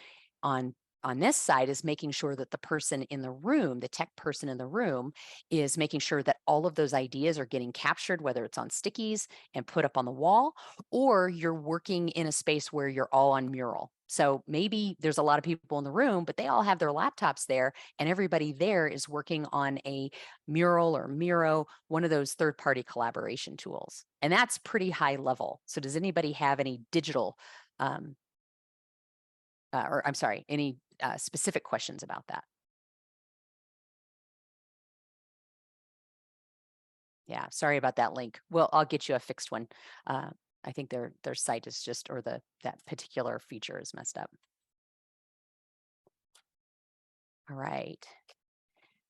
S1: on this side is making sure that the person in the room, the tech person in the room, is making sure that all of those ideas are getting captured, whether it's on stickies and put up on the wall, or you're working in a space where you're all on mural. So maybe there's a lot of people in the room, but they all have their laptops there, and everybody there is working on a mural or Miro, one of those third-party collaboration tools. And that's pretty high level. So does anybody have any digital any specific questions about that? Yeah, sorry about that link. Well, I'll get you a fixed one. I think their site is just, or that particular feature is messed up. All right.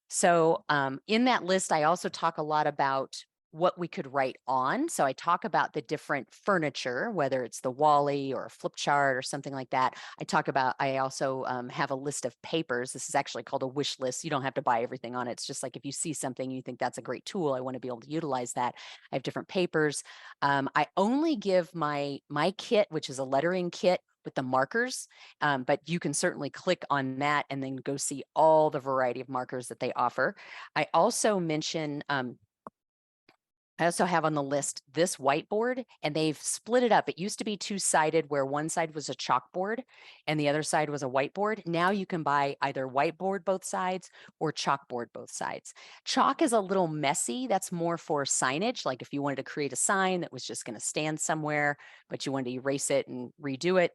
S1: So in that list, I also talk a lot about what we could write on. So I talk about the different furniture, whether it's the Wally or a flip chart or something like that. I also have a list of papers. This is actually called a wish list. You don't have to buy everything on it. It's just like if you see something, you think that's a great tool, I want to be able to utilize that. I have different papers. I only give my kit, which is a lettering kit with the markers, but you can certainly click on that and then go see all the variety of markers that they offer. I also mention, I also have on the list this whiteboard, and they've split it up. It used to be 2-sided, where one side was a chalkboard and the other side was a whiteboard. Now you can buy either whiteboard both sides or chalkboard both sides. Chalk is a little messy. That's more for signage. Like if you wanted to create a sign that was just going to stand somewhere, but you wanted to erase it and redo it,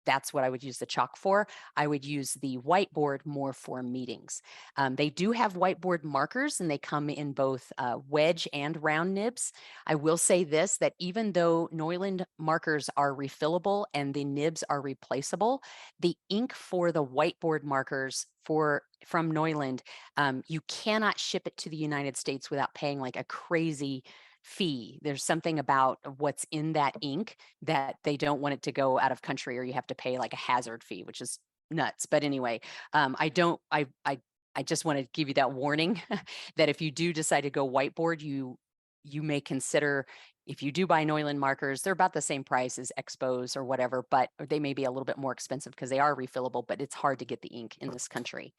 S1: that's what I would use the chalk for. I would use the whiteboard more for meetings. They do have whiteboard markers, and they come in both wedge and round nibs. I will say this, that even though Neuland markers are refillable and the nibs are replaceable, the ink for the whiteboard markers from Neuland, you cannot ship it to the United States without paying like a crazy fee. There's something about what's in that ink that they don't want it to go out of country, or you have to pay like a hazard fee, which is nuts. But anyway, I just want to give you that warning that if you do decide to go whiteboard, you may consider, if you do buy Neuland markers, they're about the same price as Expos or whatever, but they may be a little bit more expensive because they are refillable, but it's hard to get the ink in this country.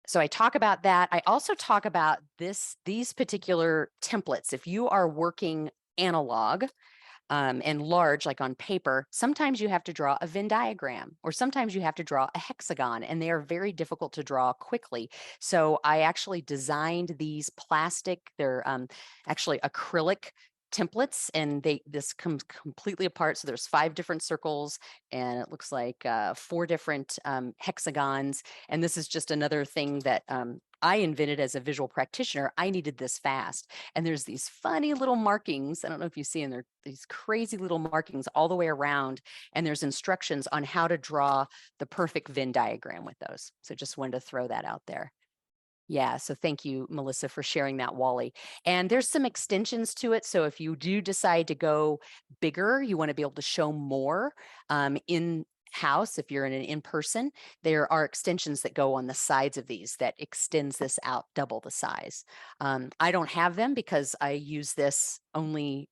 S1: So I talk about that. I also talk about these particular templates. If you are working analog and large, like on paper, sometimes you have to draw a Venn diagram, or sometimes you have to draw a hexagon, and they are very difficult to draw quickly. So I actually designed these plastic, they're actually acrylic templates, and this comes completely apart. So there's 5 different circles, and it looks like 4 different hexagons. And this is just another thing that I invented as a visual practitioner. I needed this fast. And there's these funny little markings. I don't know if you see them, there, these crazy little markings all the way around. And there's instructions on how to draw the perfect Venn diagram with those. So just wanted to throw that out there. Yeah, so thank you, Melissa, for sharing that, Wally. And there's some extensions to it. So if you do decide to go bigger, you want to be able to show more in house. If you're in an in-person, there are extensions that go on the sides of these that extends this out double the size. I don't have them because I use this only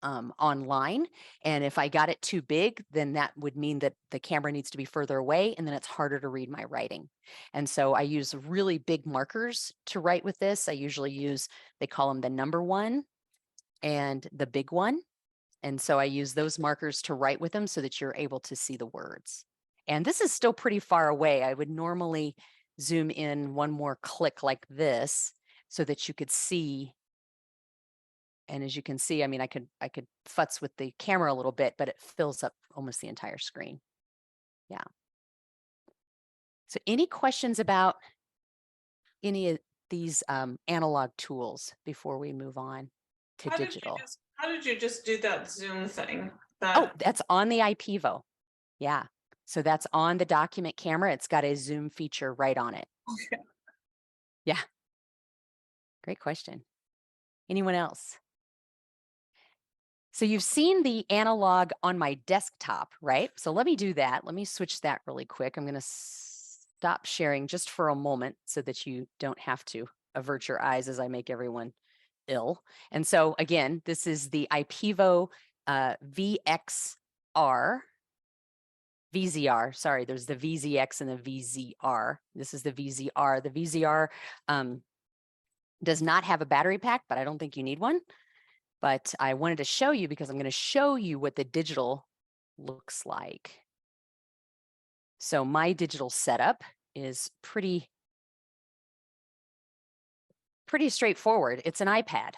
S1: online. And if I got it too big, then that would mean that the camera needs to be further away, and then it's harder to read my writing. And so I use really big markers to write with this. I usually use, they call them the number 1 and the big one. And so I use those markers to write with them so that you're able to see the words. And this is still pretty far away. I would normally zoom in one more click like this so that you could see. And as you can see, I mean, I could futz with the camera a little bit, but it fills up almost the entire screen. Yeah. So any questions about any of these analog tools before we move on to digital?
S8: How did you just do that Zoom thing?
S1: Oh, that's on the IPEVO. Yeah. So that's on the document camera. It's got a Zoom feature right on it.
S8: Okay.
S1: Yeah. Great question. Anyone else? So you've seen the analog on my desktop, right? So let me do that. Let me switch that really quick. I'm going to stop sharing just for a moment so that you don't have to avert your eyes as I make everyone ill. And so again, this is the IPEVO VZR. Sorry, there's the VZX and the VZR. This is the VZR. The VZR does not have a battery pack, but I don't think you need one. But I wanted to show you because I'm going to show you what the digital looks like. So my digital setup is pretty straightforward. It's an iPad.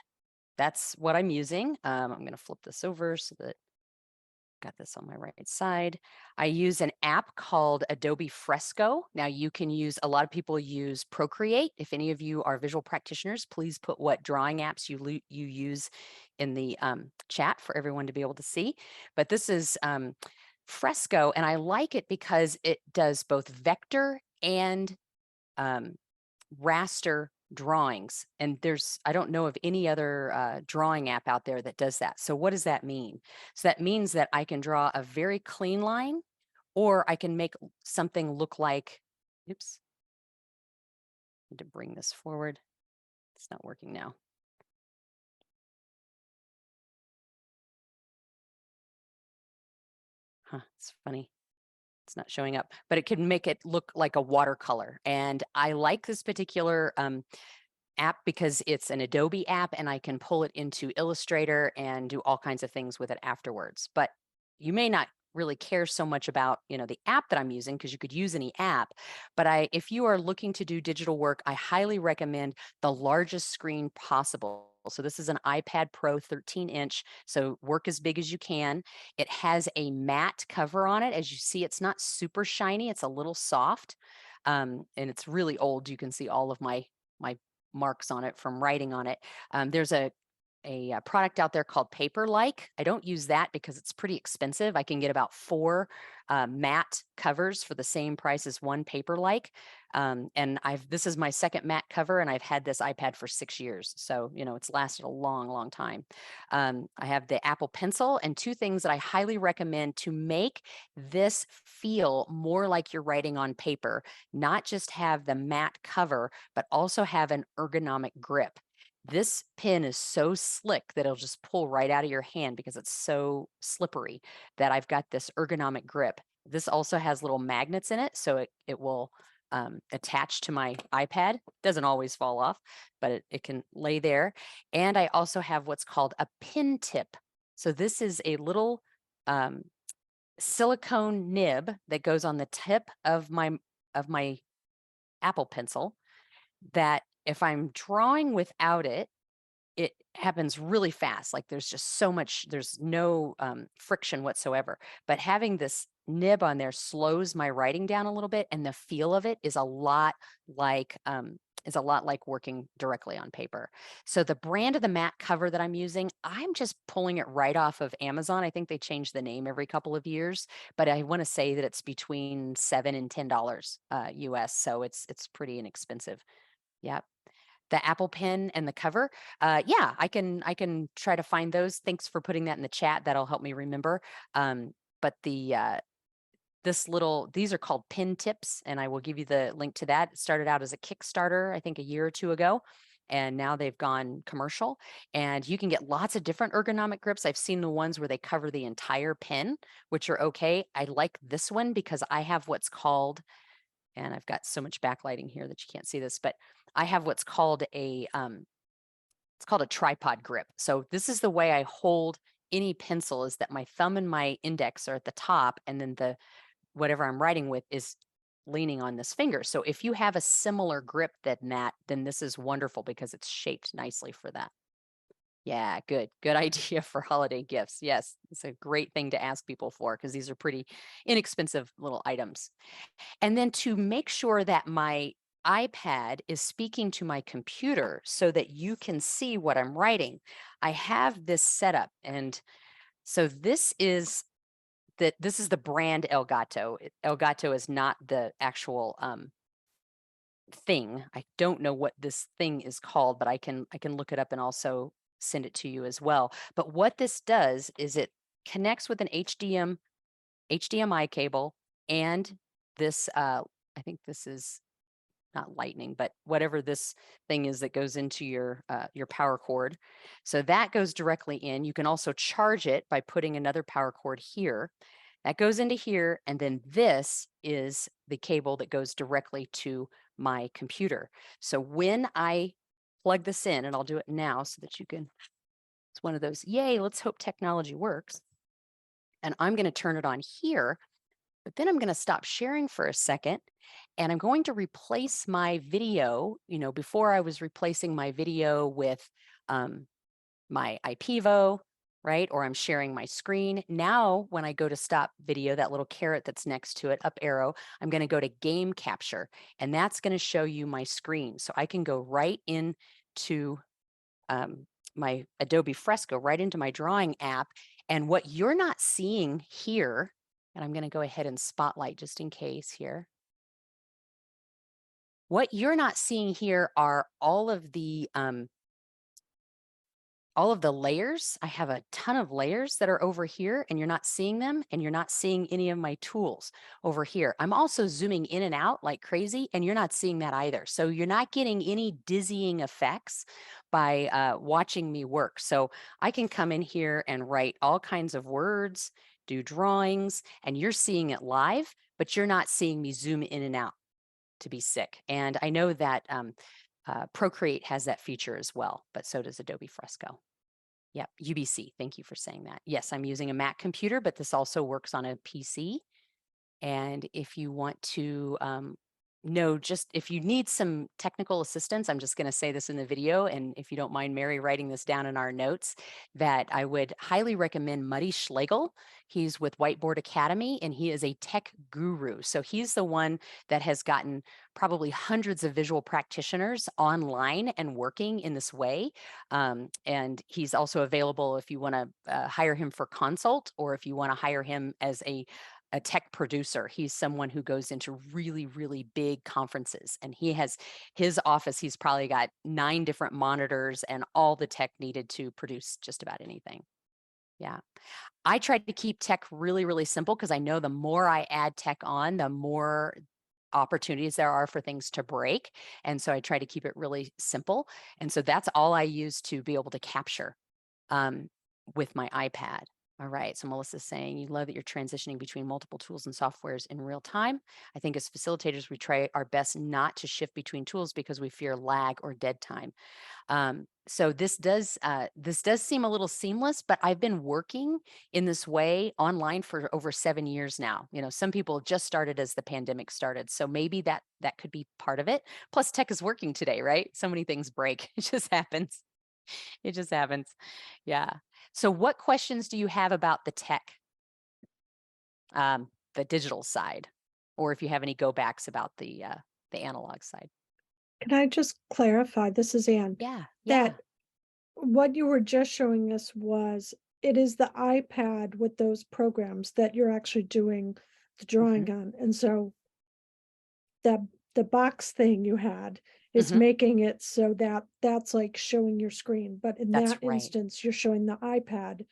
S1: That's what I'm using. I'm going to flip this over so that I've got this on my right side. I use an app called Adobe Fresco. Now you can use, a lot of people use Procreate. If any of you are visual practitioners, please put what drawing apps you use in the chat for everyone to be able to see. But this is Fresco, and I like it because it does both vector and raster drawings. And I don't know of any other drawing app out there that does that. So what does that mean? So that means that I can draw a very clean line, or I can make something look like, oops, I need to bring this forward. It's not working now. Huh, it's funny. It's not showing up, but it can make it look like a watercolor. And I like this particular app because it's an Adobe app, and I can pull it into Illustrator and do all kinds of things with it afterwards. But you may not really care so much about, the app that I'm using, because you could use any app. But if you are looking to do digital work, I highly recommend the largest screen possible. So this is an iPad Pro 13-inch, so work as big as you can. It has a matte cover on it. As you see, it's not super shiny. It's a little soft, and it's really old. You can see all of my marks on it from writing on it. There's a product out there called Paper-like. I don't use that because it's pretty expensive. I can get about 4 matte covers for the same price as one Paper-like. And this is my second matte cover, and I've had this iPad for 6 years. So, it's lasted a long, long time. I have the Apple Pencil, and 2 things that I highly recommend to make this feel more like you're writing on paper, not just have the matte cover, but also have an ergonomic grip. This pen is so slick that it'll just pull right out of your hand because it's so slippery that I've got this ergonomic grip. This also has little magnets in it, so it will attach to my iPad. Doesn't always fall off, but it can lay there. And I also have what's called a pen tip. So this is a little silicone nib that goes on the tip of my Apple Pencil, that if I'm drawing without it, it happens really fast. Like there's no friction whatsoever. But having this nib on there slows my writing down a little bit, and the feel of it is a lot like working directly on paper. So the brand of the matte cover that I'm using, I'm just pulling it right off of Amazon. I think they change the name every couple of years, but I want to say that it's between $7 and $10 US. So it's pretty inexpensive. Yeah. The Apple Pen and the cover. Yeah, I can try to find those. Thanks for putting that in the chat. That'll help me remember. But these are called pen tips, and I will give you the link to that. It started out as a Kickstarter, I think a year or 2 ago, and now they've gone commercial. And you can get lots of different ergonomic grips. I've seen the ones where they cover the entire pen, which are okay. I like this one because I have what's called, and I've got so much backlighting here that you can't see this, but I have what's called it's called a tripod grip. So this is the way I hold any pencil, is that my thumb and my index are at the top, and then whatever I'm writing with is leaning on this finger. So if you have a similar grip than that, then this is wonderful because it's shaped nicely for that. Yeah, good idea for holiday gifts. Yes, it's a great thing to ask people for because these are pretty inexpensive little items. And then to make sure that my iPad is speaking to my computer so that you can see what I'm writing, I have this setup. And so this is the brand Elgato. Elgato is not the actual thing. I don't know what this thing is called, but I can look it up and also send it to you as well. But what this does is it connects with an HDMI cable and this I think this is not lightning, but whatever this thing is that goes into your power cord. So that goes directly in. You can also charge it by putting another power cord here. That goes into here, and then this is the cable that goes directly to my computer. So when I plug this in, and I'll do it now so that you can, it's one of those, yay, let's hope technology works. And I'm going to turn it on here, but then I'm going to stop sharing for a second, and I'm going to replace my video. Before I was replacing my video with my IPVO, right? Or I'm sharing my screen. Now, when I go to stop video, that little caret that's next to it, up arrow, I'm going to go to game capture, and that's going to show you my screen. So I can go right into my Adobe Fresco, right into my drawing app. And what you're not seeing here, and I'm going to go ahead and spotlight just in case here. What you're not seeing here are all of the layers. I have a ton of layers that are over here, and you're not seeing them, and you're not seeing any of my tools over here. I'm also zooming in and out like crazy, and you're not seeing that either. So you're not getting any dizzying effects by watching me work. So I can come in here and write all kinds of words, do drawings, and you're seeing it live, but you're not seeing me zoom in and out to be sick. And I know that Procreate has that feature as well, but so does Adobe Fresco. Yep, UBC. Thank you for saying that. Yes, I'm using a Mac computer, but this also works on a PC. And if you want to know, just if you need some technical assistance, I'm just going to say this in the video. And if you don't mind Mary writing this down in our notes, that I would highly recommend Muddy Schlegel. He's with Whiteboard Academy and he is a tech guru. So he's the one that has gotten probably hundreds of visual practitioners online and working in this way. And he's also available if you want to hire him for consult, or if you want to hire him as a tech producer. He's someone who goes into really, really big conferences, and he has his office. He's probably got 9 different monitors and all the tech needed to produce just about anything. Yeah. I tried to keep tech really, really simple because I know the more I add tech on, the more opportunities there are for things to break. And so I try to keep it really simple. And so that's all I use to be able to capture with my iPad. All right, so Melissa's saying, you love that you're transitioning between multiple tools and softwares in real time. I think as facilitators, we try our best not to shift between tools because we fear lag or dead time. So this does seem a little seamless, but I've been working in this way online for over 7 years now. You know, some people just started as the pandemic started, so maybe that could be part of it. Plus, tech is working today, right? So many things break. It just happens. It just happens. Yeah. So what questions do you have about the tech, the digital side, or if you have any go backs about the analog side?
S4: Can I just clarify? This is Anne.
S1: Yeah.
S4: That what you were just showing us was it is the iPad with those programs that you're actually doing the drawing on. And so the box thing you had is making it so that that's like showing your screen. But in
S1: That's
S4: that
S1: right.
S4: instance, you're showing the iPad,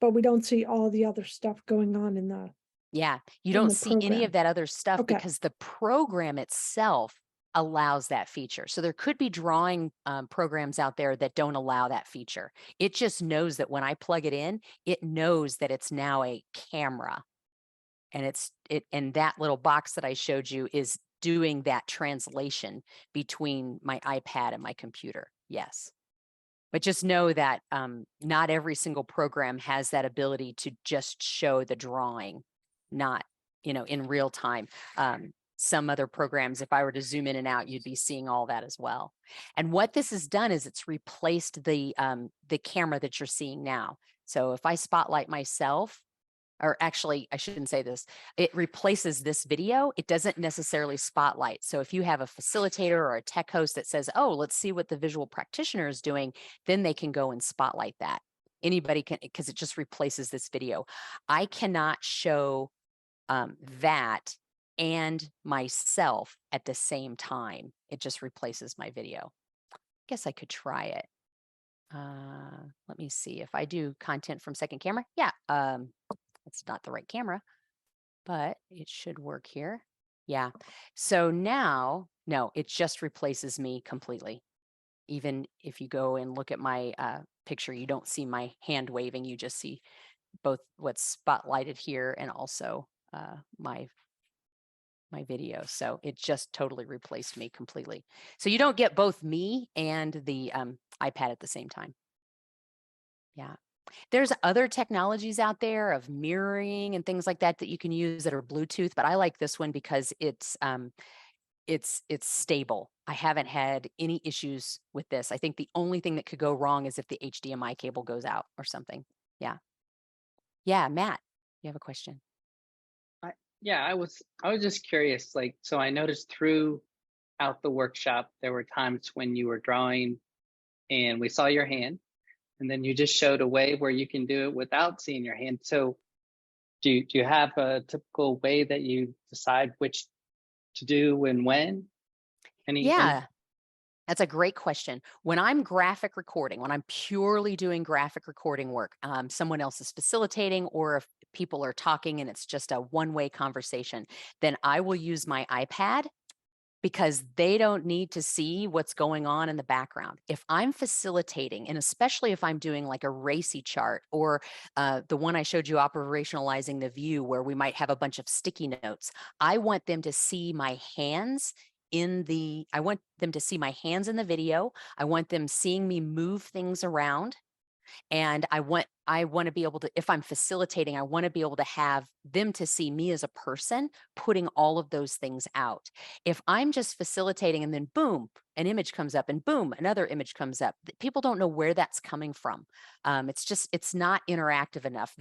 S4: but we don't see all the other stuff going on in the
S1: Yeah. You
S4: in
S1: don't
S4: the
S1: see any of
S4: program.
S1: that other stuff
S4: Okay.
S1: because the program itself allows that feature. So there could be drawing programs out there that don't allow that feature. It just knows that when I plug it in, it knows that it's now a camera. And and that little box that I showed you is doing that translation between my iPad and my computer. Yes. But just know that not every single program has that ability to just show the drawing, not, in real time. Some other programs, if I were to zoom in and out, you'd be seeing all that as well. And what this has done is it's replaced the camera that you're seeing now. So if I spotlight myself, or actually, I shouldn't say this, it replaces this video. It doesn't necessarily spotlight. So if you have a facilitator or a tech host that says, oh, let's see what the visual practitioner is doing, then they can go and spotlight that. Anybody can, because it just replaces this video. I cannot show that and myself at the same time. It just replaces my video. I guess I could try it. Let me see if I do content from second camera. Yeah, it's not the right camera, but it should work here. Yeah. So now, no, it just replaces me completely. Even if you go and look at my picture, you don't see my hand waving. You just see both what's spotlighted here and also my video. So it just totally replaced me completely. So you don't get both me and the iPad at the same time. Yeah. There's other technologies out there of mirroring and things like that that you can use that are Bluetooth, but I like this one because it's stable. I haven't had any issues with this. I think the only thing that could go wrong is if the HDMI cable goes out or something. Yeah. Yeah, Matt, you have a question.
S2: Yeah, I was just curious, like, so I noticed throughout the workshop, there were times when you were drawing and we saw your hand, and then you just showed a way where you can do it without seeing your hand. So do you have a typical way that you decide which to do and when?
S1: Yeah. That's a great question. When I'm graphic recording, when I'm purely doing graphic recording work, someone else is facilitating, or if people are talking and it's just a one-way conversation, then I will use my iPad because they don't need to see what's going on in the background. If I'm facilitating, and especially if I'm doing like a RACI chart or the one I showed you, operationalizing the view, where we might have a bunch of sticky notes, I want them to see my hands I want them to see my hands in the video. I want them seeing me move things around. And I want to be able to, if I'm facilitating, I want to be able to have them to see me as a person putting all of those things out. If I'm just facilitating and then boom, an image comes up and boom, another image comes up, people don't know where that's coming from. It's not interactive enough.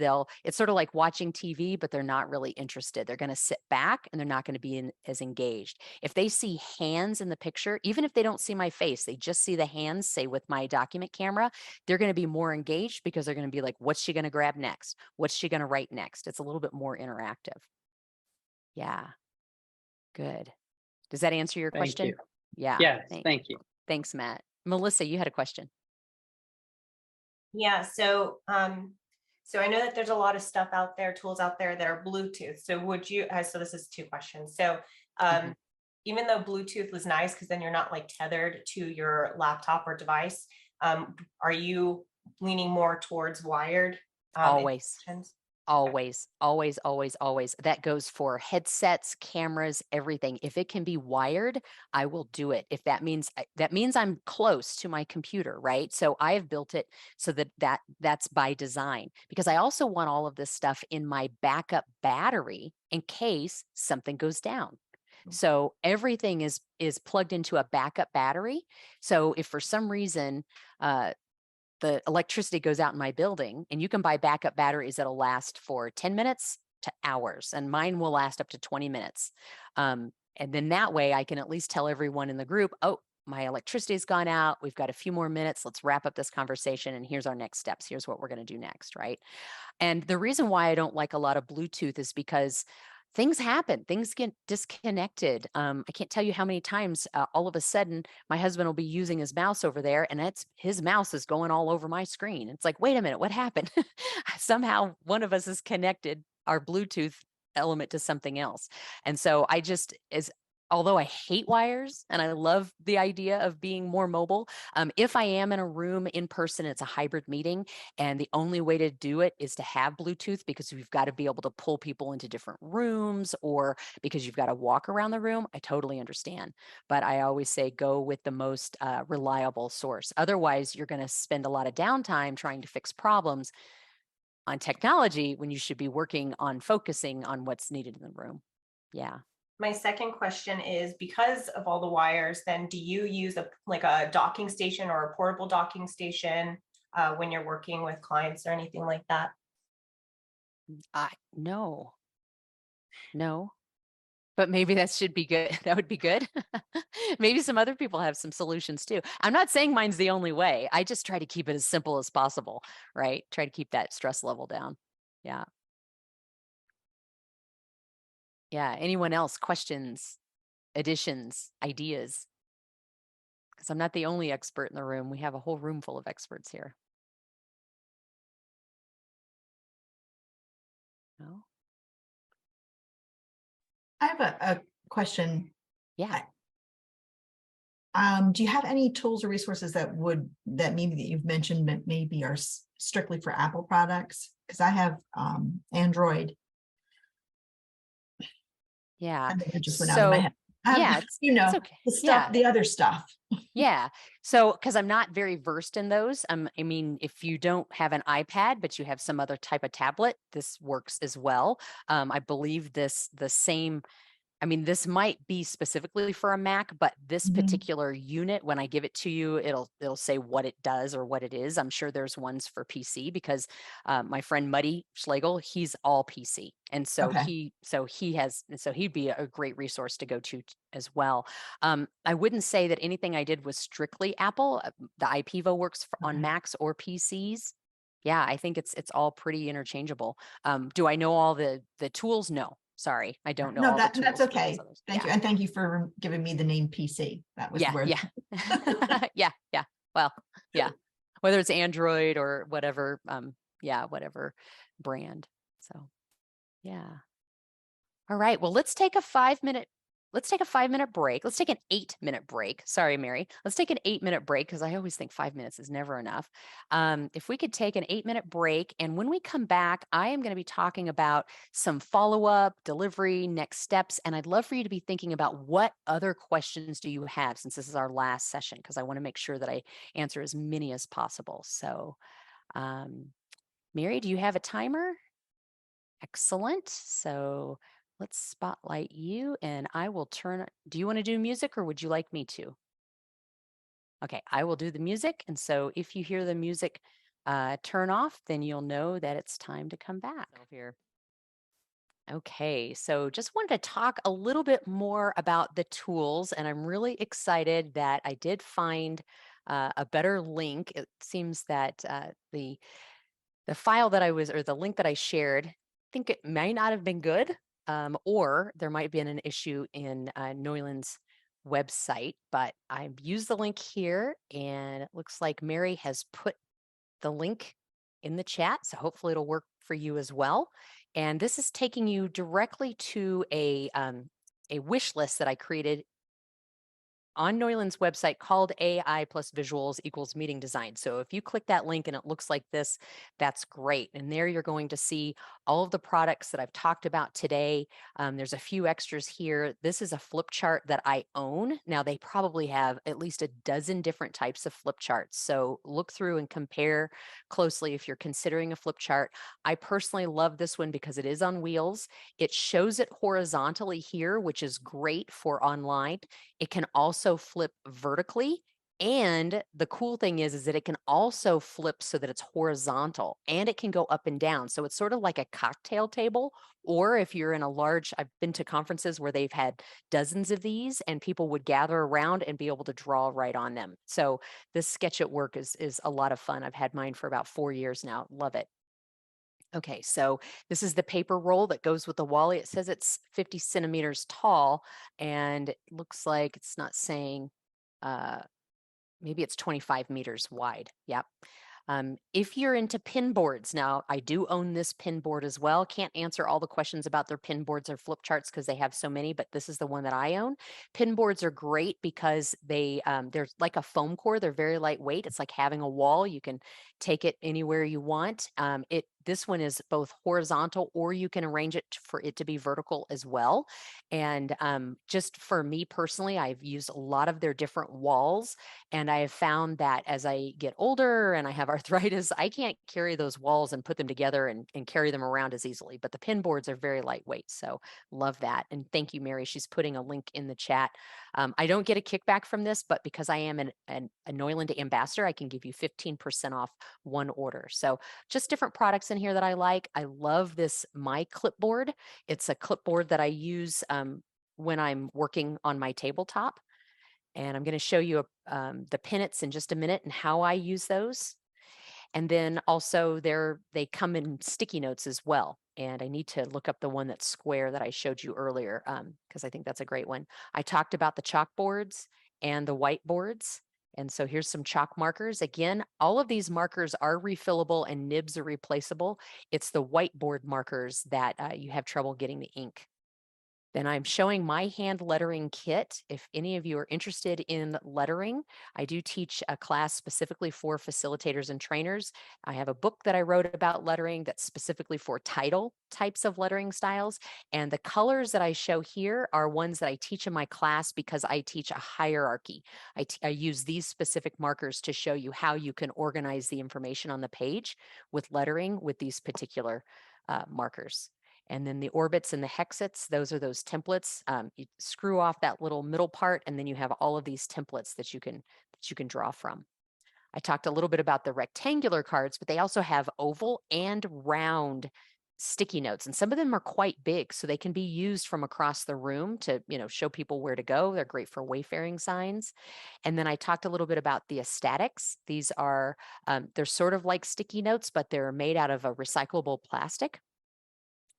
S1: It's sort of like watching TV, but they're not really interested. They're going to sit back and they're not going to be as engaged. If they see hands in the picture, even if they don't see my face, they just see the hands, say with my document camera, they're going to be more engaged because they're going to be like, what's she going to grab next? What's she going to write next? It's a little bit more interactive. Yeah. Good. Does that answer your
S2: Thank
S1: question?
S2: you.
S1: Yeah.
S2: Yes, thank you.
S1: Thanks, Matt. Melissa, you had a question.
S7: Yeah, so so I know that there's a lot of stuff out there, tools out there that are Bluetooth. So would you, so this is two questions. So even though Bluetooth was nice, because then you're not like tethered to your laptop or device, are you leaning more towards wired?
S1: Always.
S7: Options?
S1: Always, always, always, always. That goes for headsets, cameras, everything. If it can be wired, I will do it. If that means I'm close to my computer, right? So I have built it so that's by design, because I also want all of this stuff in my backup battery in case something goes down. So everything is plugged into a backup battery. So if for some reason the electricity goes out in my building, and you can buy backup batteries that'll last for 10 minutes to hours, and mine will last up to 20 minutes. And then that way I can at least tell everyone in the group, oh, my electricity's gone out. We've got a few more minutes. Let's wrap up this conversation. And here's our next steps. Here's what we're going to do next, right? And the reason why I don't like a lot of Bluetooth is because things happen, things get disconnected. I can't tell you how many times all of a sudden my husband will be using his mouse over there, and his mouse is going all over my screen. It's like, wait a minute, what happened? Somehow one of us has connected our Bluetooth element to something else. And so although I hate wires and I love the idea of being more mobile, if I am in a room in person, it's a hybrid meeting, and the only way to do it is to have Bluetooth, because we've got to be able to pull people into different rooms, or because you've got to walk around the room. I totally understand. But I always say go with the most reliable source. Otherwise, you're going to spend a lot of downtime trying to fix problems on technology when you should be working on focusing on what's needed in the room. Yeah.
S7: My second question is, because of all the wires, then do you use a docking station or a portable docking station when you're working with clients or anything like that?
S1: No, but maybe that should be good. That would be good. Maybe some other people have some solutions too. I'm not saying mine's the only way. I just try to keep it as simple as possible, right? Try to keep that stress level down. Yeah. Yeah. Anyone else? Questions, additions, ideas? Because I'm not the only expert in the room. We have a whole room full of experts here. No?
S3: I have a question.
S1: Yeah.
S3: Do you have any tools or resources that maybe that you've mentioned that maybe are strictly for Apple products? Because I have Android.
S1: Yeah.
S3: And it just went out of my head.
S1: Yeah, it's okay.
S3: The stuff, the other stuff.
S1: Yeah. So, because I'm not very versed in those, I mean, if you don't have an iPad, but you have some other type of tablet, this works as well. I believe this might be specifically for a Mac, but this particular unit, when I give it to you, it'll say what it does or what it is. I'm sure there's ones for PC, because my friend Muddy Schlegel, he's all PC. And so he'd be a great resource to go to as well. I wouldn't say that anything I did was strictly Apple. The iPivo works on Macs or PCs. Yeah, I think it's all pretty interchangeable. Do I know all the tools? No. Sorry, I don't know.
S3: No,
S1: all the tools
S3: that's okay. Thank you. And thank you for giving me the name PC. That was where.
S1: Yeah. Well, yeah. Whether it's Android or whatever, whatever brand. So, yeah. All right. Well, let's take a 5-minute break. Let's take an 8-minute break. Sorry, Mary. Let's take an 8-minute break, because I always think 5 minutes is never enough. If we could take an 8-minute break, and when we come back, I am going to be talking about some follow-up, delivery, next steps, and I'd love for you to be thinking about what other questions do you have, since this is our last session, because I want to make sure that I answer as many as possible. So Mary, do you have a timer? Excellent. So let's spotlight you and I will turn. Do you want to do music or would you like me to? Okay, I will do the music. And so if you hear the music turn off, then you'll know that it's time to come back. Here. Okay, so just wanted to talk a little bit more about the tools, and I'm really excited that I did find a better link. It seems that the file that I was, or the link that I shared, I think it may not have been good, or there might have been an issue in Noyland's website, but I've used the link here, and it looks like Mary has put the link in the chat, so hopefully it'll work for you as well. And this is taking you directly to a wish list that I created on Noyland's website called AI plus visuals equals meeting design. So if you click that link and it looks like this, that's great. And there you're going to see all of the products that I've talked about today. There's a few extras here. This is a flip chart that I own. Now they probably have at least a dozen different types of flip charts. So look through and compare closely if you're considering a flip chart. I personally love this one because it is on wheels. It shows it horizontally here, which is great for online. It can also flip vertically. And the cool thing is that it can also flip so that it's horizontal and it can go up and down. So it's sort of like a cocktail table. Or if you're in a large, I've been to conferences where they've had dozens of these and people would gather around and be able to draw right on them. So this sketch at work is a lot of fun. I've had mine for about 4 years now. Love it. Okay, so this is the paper roll that goes with the Wally. It says it's 50 centimeters tall, and it looks like it's not saying, maybe it's 25 meters wide. Yep. If you're into pin boards, now I do own this pin board as well. Can't answer all the questions about their pin boards or flip charts because they have so many, but this is the one that I own. Pin boards are great because they're like a foam core. They're very lightweight. It's like having a wall. You can take it anywhere you want. This one is both horizontal or you can arrange it for it to be vertical as well. And just for me personally, I've used a lot of their different walls, and I have found that as I get older and I have arthritis, I can't carry those walls and put them together and carry them around as easily. But the pin boards are very lightweight. So love that. And thank you, Mary. She's putting a link in the chat. I don't get a kickback from this, but because I am a Noyland ambassador, I can give you 15% off one order. So just different products in here that I like. I love this My Clipboard. It's a clipboard that I use when I'm working on my tabletop. And I'm going to show you the pennants in just a minute and how I use those. And then also they come in sticky notes as well. And I need to look up the one that's square that I showed you earlier because I think that's a great one. I talked about the chalkboards and the whiteboards. And so here's some chalk markers. Again, all of these markers are refillable and nibs are replaceable. It's the whiteboard markers that you have trouble getting the ink. Then I'm showing my hand lettering kit. If any of you are interested in lettering, I do teach a class specifically for facilitators and trainers. I have a book that I wrote about lettering that's specifically for title types of lettering styles. And the colors that I show here are ones that I teach in my class because I teach a hierarchy. I use these specific markers to show you how you can organize the information on the page with lettering with these particular markers. And then the orbits and the hexets, those are those templates. You screw off that little middle part, and then you have all of these templates that you can draw from. I talked a little bit about the rectangular cards, but they also have oval and round sticky notes, and some of them are quite big, so they can be used from across the room to show people where to go. They're great for wayfaring signs. And then I talked a little bit about the aesthetics. These are they're sort of like sticky notes, but they're made out of a recyclable plastic.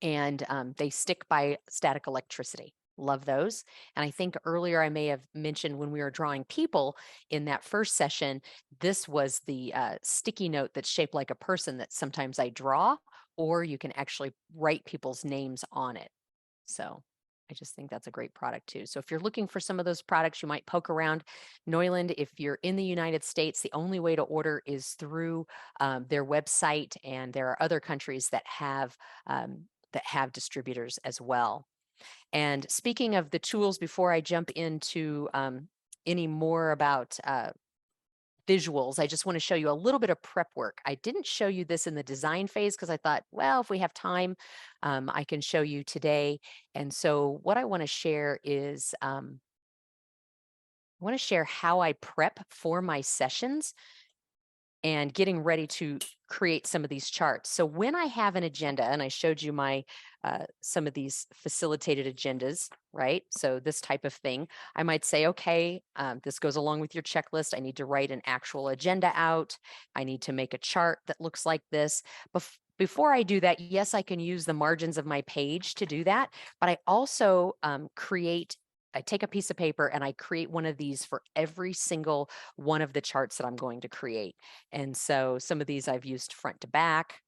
S1: And they stick by static electricity. Love those. And I think earlier I may have mentioned when we were drawing people in that first session, this was the sticky note that's shaped like a person that sometimes I draw, or you can actually write people's names on it. So I just think that's a great product too. So if you're looking for some of those products, you might poke around Noyland. If you're in the United States, the only way to order is through their website, and there are other countries that have distributors as well. And speaking of the tools, before I jump into any more about visuals, I just want to show you a little bit of prep work. I didn't show you this in the design phase because I thought, well, if we have time, I can show you today. And so what I want to share is I want to share how I prep for my sessions and getting ready to create some of these charts. So when I have an agenda, and I showed you my some of these facilitated agendas, right? So this type of thing, I might say, okay, this goes along with your checklist. I need to write an actual agenda out. I need to make a chart that looks like this. Before I do that, yes, I can use the margins of my page to do that, but I also I take a piece of paper and I create one of these for every single one of the charts that I'm going to create. And so some of these I've used front to back,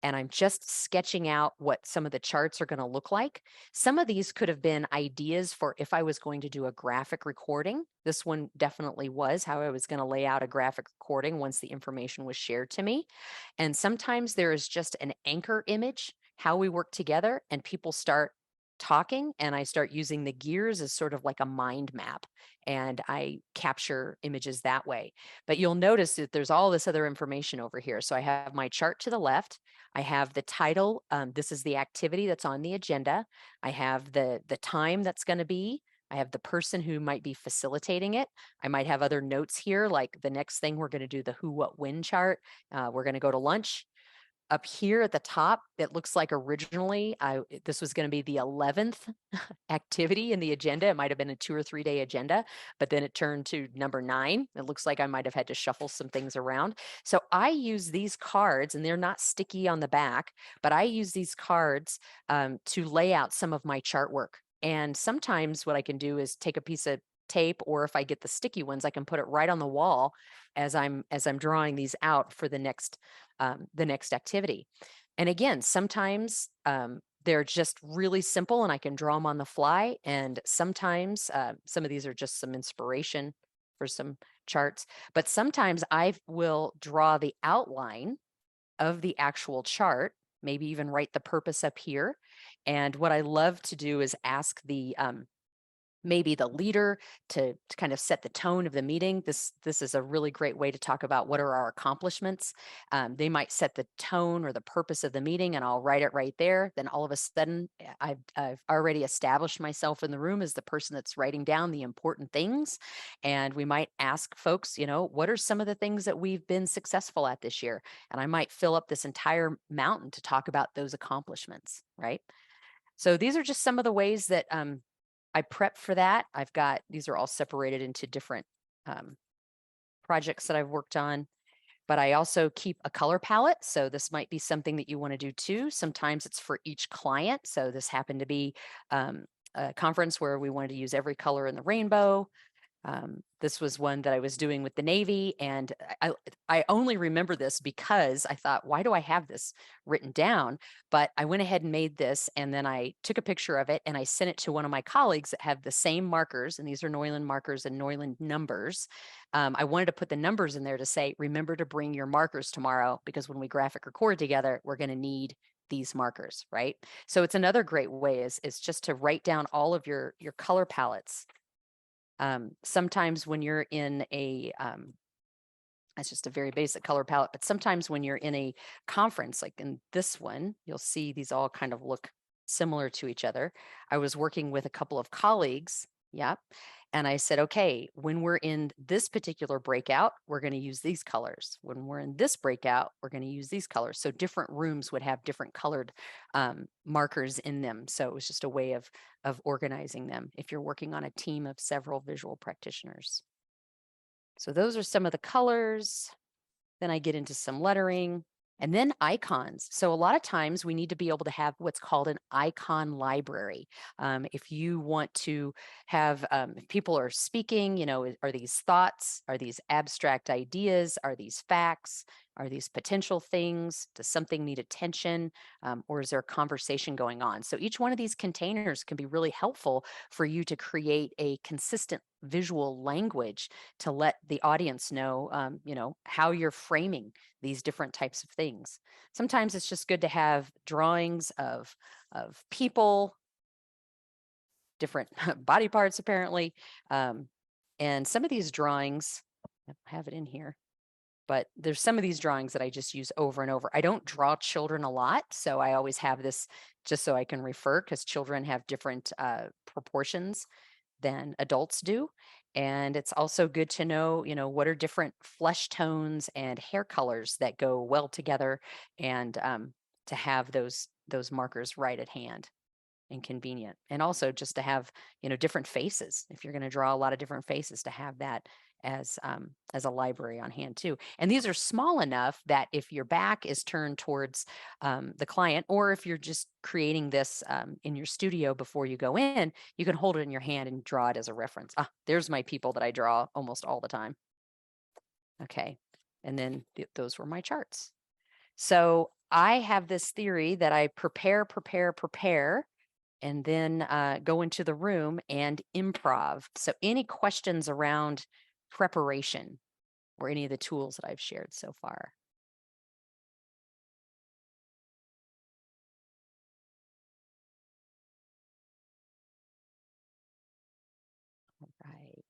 S1: and I'm just sketching out what some of the charts are going to look like. Some of these could have been ideas for if I was going to do a graphic recording. This one definitely was how I was going to lay out a graphic recording once the information was shared to me. And sometimes there is just an anchor image, how we work together, and people start talking, and I start using the gears as sort of like a mind map, and I capture images that way. But you'll notice that there's all this other information over here. So I have my chart to the left. I have the title. This is the activity that's on the agenda. I have the time that's going to be. I have the person who might be facilitating it. I might have other notes here, like the next thing we're going to do the who, what, when chart. We're going to go to lunch. Up here at the top, it looks like originally this was going to be the 11th activity in the agenda. It might have been a 2 or 3 day agenda, but then it turned to number 9. It looks like I might have had to shuffle some things around. So I use these cards, and they're not sticky on the back, but I use these cards to lay out some of my chart work. And sometimes what I can do is take a piece of tape, or if I get the sticky ones, I can put it right on the wall as I'm drawing these out for the next activity. And again, sometimes they're just really simple and I can draw them on the fly. And sometimes some of these are just some inspiration for some charts, but sometimes I will draw the outline of the actual chart, maybe even write the purpose up here. And what I love to do is ask the maybe the leader to kind of set the tone of the meeting. This is a really great way to talk about what are our accomplishments. They might set the tone or the purpose of the meeting, and I'll write it right there. Then all of a sudden, I've already established myself in the room as the person that's writing down the important things. And we might ask folks, what are some of the things that we've been successful at this year? And I might fill up this entire mountain to talk about those accomplishments, right? So these are just some of the ways that I prep for that. These are all separated into different projects that I've worked on, but I also keep a color palette. So this might be something that you want to do too. Sometimes it's for each client. So this happened to be a conference where we wanted to use every color in the rainbow. This was one that I was doing with the Navy, and I only remember this because I thought, why do I have this written down? But I went ahead and made this, and then I took a picture of it and I sent it to one of my colleagues that have the same markers, and these are Neuland markers and Neuland numbers. I wanted to put the numbers in there to say, remember to bring your markers tomorrow, because when we graphic record together, we're going to need these markers, right? So it's another great way is just to write down all of your color palettes. Sometimes when you're in that's just a very basic color palette, but sometimes when you're in a conference, like in this one, you'll see these all kind of look similar to each other. I was working with a couple of colleagues, and I said, okay, when we're in this particular breakout, we're going to use these colors. When we're in this breakout, we're going to use these colors. So different rooms would have different colored markers in them. So it was just a way of organizing them if you're working on a team of several visual practitioners. So those are some of the colors. Then I get into some lettering. And then icons. So a lot of times we need to be able to have what's called an icon library. If you want to have, if people are speaking, are these thoughts? Are these abstract ideas? Are these facts? Are these potential things? Does something need attention? Or is there a conversation going on? So each one of these containers can be really helpful for you to create a consistent visual language to let the audience know, how you're framing these different types of things. Sometimes it's just good to have drawings of people, different body parts apparently. And some of these drawings, I have it in here. But there's some of these drawings that I just use over and over. I don't draw children a lot, so I always have this just so I can refer, because children have different proportions than adults do. And it's also good to know, what are different flesh tones and hair colors that go well together, and to have those markers right at hand and convenient. And also just to have, different faces. If you're going to draw a lot of different faces, to have that as a library on hand too. And these are small enough that if your back is turned towards the client, or if you're just creating this in your studio before you go in, you can hold it in your hand and draw it as a reference. There's my people that I draw almost all the time. Okay. And then those were my charts. So I have this theory that I prepare, and then go into the room and improv. So any questions around preparation or any of the tools that I've shared so far? All right.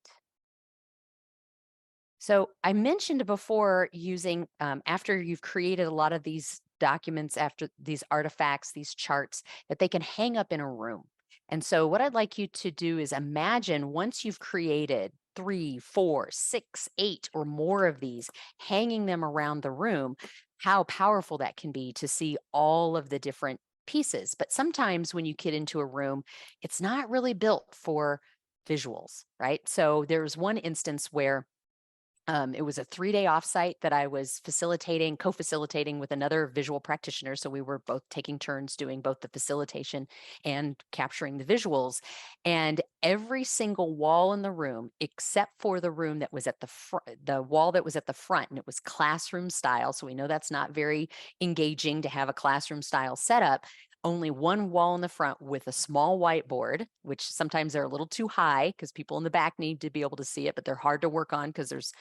S1: So I mentioned before using, after you've created a lot of these documents, after these artifacts, these charts, that they can hang up in a room. And so what I'd like you to do is imagine, once you've created 3, 4, 6, 8 or more of these, hanging them around the room, how powerful that can be to see all of the different pieces. But sometimes when you get into a room, it's not really built for visuals, right? So there's one instance where it was a 3-day offsite that I was co-facilitating with another visual practitioner. So we were both taking turns doing both the facilitation and capturing the visuals. And every single wall in the room, except for the room that was at the front, the wall that was at the front, and it was classroom style. So we know that's not very engaging to have a classroom style setup. Only one wall in the front with a small whiteboard, which sometimes they're a little too high because people in the back need to be able to see it, but they're hard to work on because there's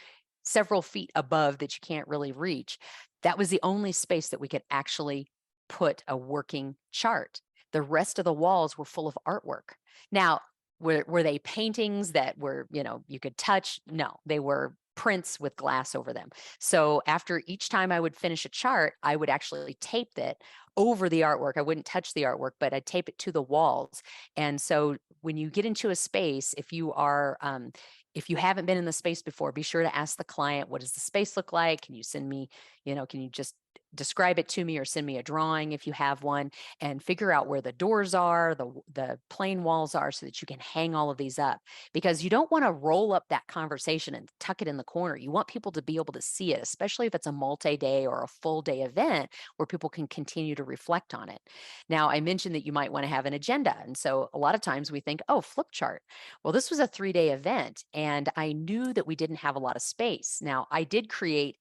S1: several feet above that you can't really reach. That was the only space that we could actually put a working chart. The rest of the walls were full of artwork. Now, were they paintings that were, you could touch? No, they were prints with glass over them. So after each time I would finish a chart, I would actually tape it over the artwork. I wouldn't touch the artwork, but I'd tape it to the walls. And so when you get into a space, if you haven't been in the space before, be sure to ask the client, what does the space look like? Can you send me, can you just describe it to me, or send me a drawing if you have one, and figure out where the doors are, the plain walls are, so that you can hang all of these up. Because you don't want to roll up that conversation and tuck it in the corner. You want people to be able to see it, especially if it's a multi-day or a full day event where people can continue to reflect on it. Now, I mentioned that you might want to have an agenda. And so a lot of times we think, oh, flip chart. Well, this was a 3-day event, and I knew that we didn't have a lot of space. Now, I did create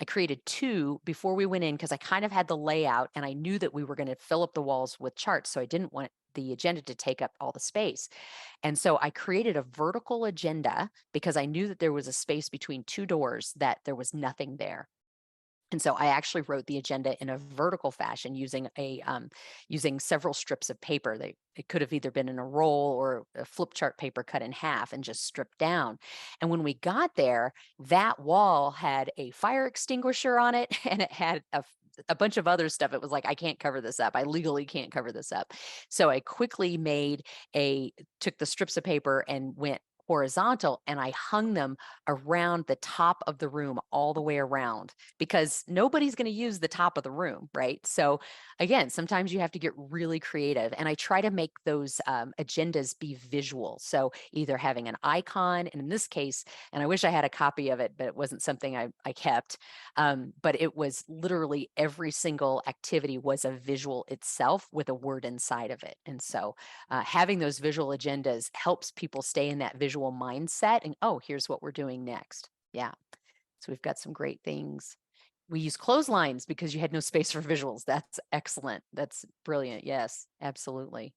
S1: I created 2 before we went in, because I kind of had the layout and I knew that we were going to fill up the walls with charts. So I didn't want the agenda to take up all the space. And so I created a vertical agenda because I knew that there was a space between 2 doors that there was nothing there. And so I actually wrote the agenda in a vertical fashion using using several strips of paper. It could have either been in a roll or a flip chart paper cut in half and just stripped down. And when we got there, that wall had a fire extinguisher on it, and it had a bunch of other stuff. It was like, I can't cover this up. I legally can't cover this up. So I quickly took the strips of paper and went horizontal, and I hung them around the top of the room all the way around, because nobody's going to use the top of the room, right? So again, sometimes you have to get really creative, and I try to make those agendas be visual. So either having an icon, and in this case, and I wish I had a copy of it, but it wasn't something I kept, but it was literally every single activity was a visual itself with a word inside of it. And so having those visual agendas helps people stay in that visual mindset, and oh, here's what we're doing next. Yeah. So we've got some great things. We use clotheslines because you had no space for visuals. That's excellent. That's brilliant. Yes, absolutely.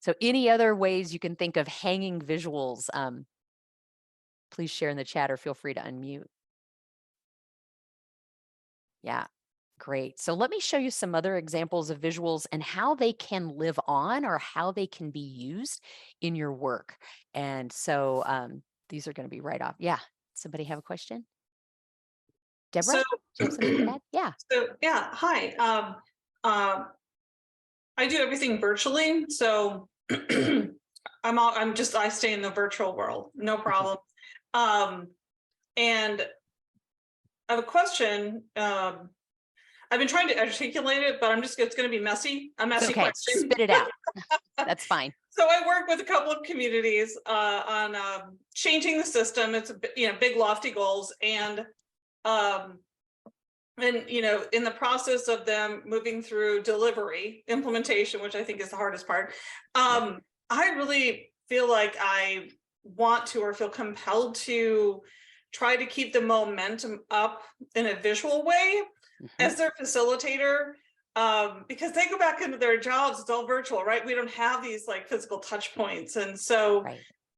S1: So any other ways you can think of hanging visuals, please share in the chat or feel free to unmute. Yeah. Great. So let me show you some other examples of visuals and how they can live on, or how they can be used in your work. And so these are going to be right off. Yeah. Somebody have a question? Deborah,
S8: So,
S1: do you have something to add? Yeah.
S8: yeah, hi. I do everything virtually, so I stay in the virtual world, no problem. And I have a question. I've been trying to articulate it, but it's going to be messy. A messy
S1: Okay,
S8: question.
S1: spit it out. That's fine.
S8: So I work with a couple of communities on changing the system. It's big lofty goals, and in the process of them moving through delivery implementation, which I think is the hardest part, I really feel like I want to or feel compelled to try to keep the momentum up in a visual way as their facilitator, because they go back into their jobs, it's all virtual, right? We don't have these like physical touch points. And so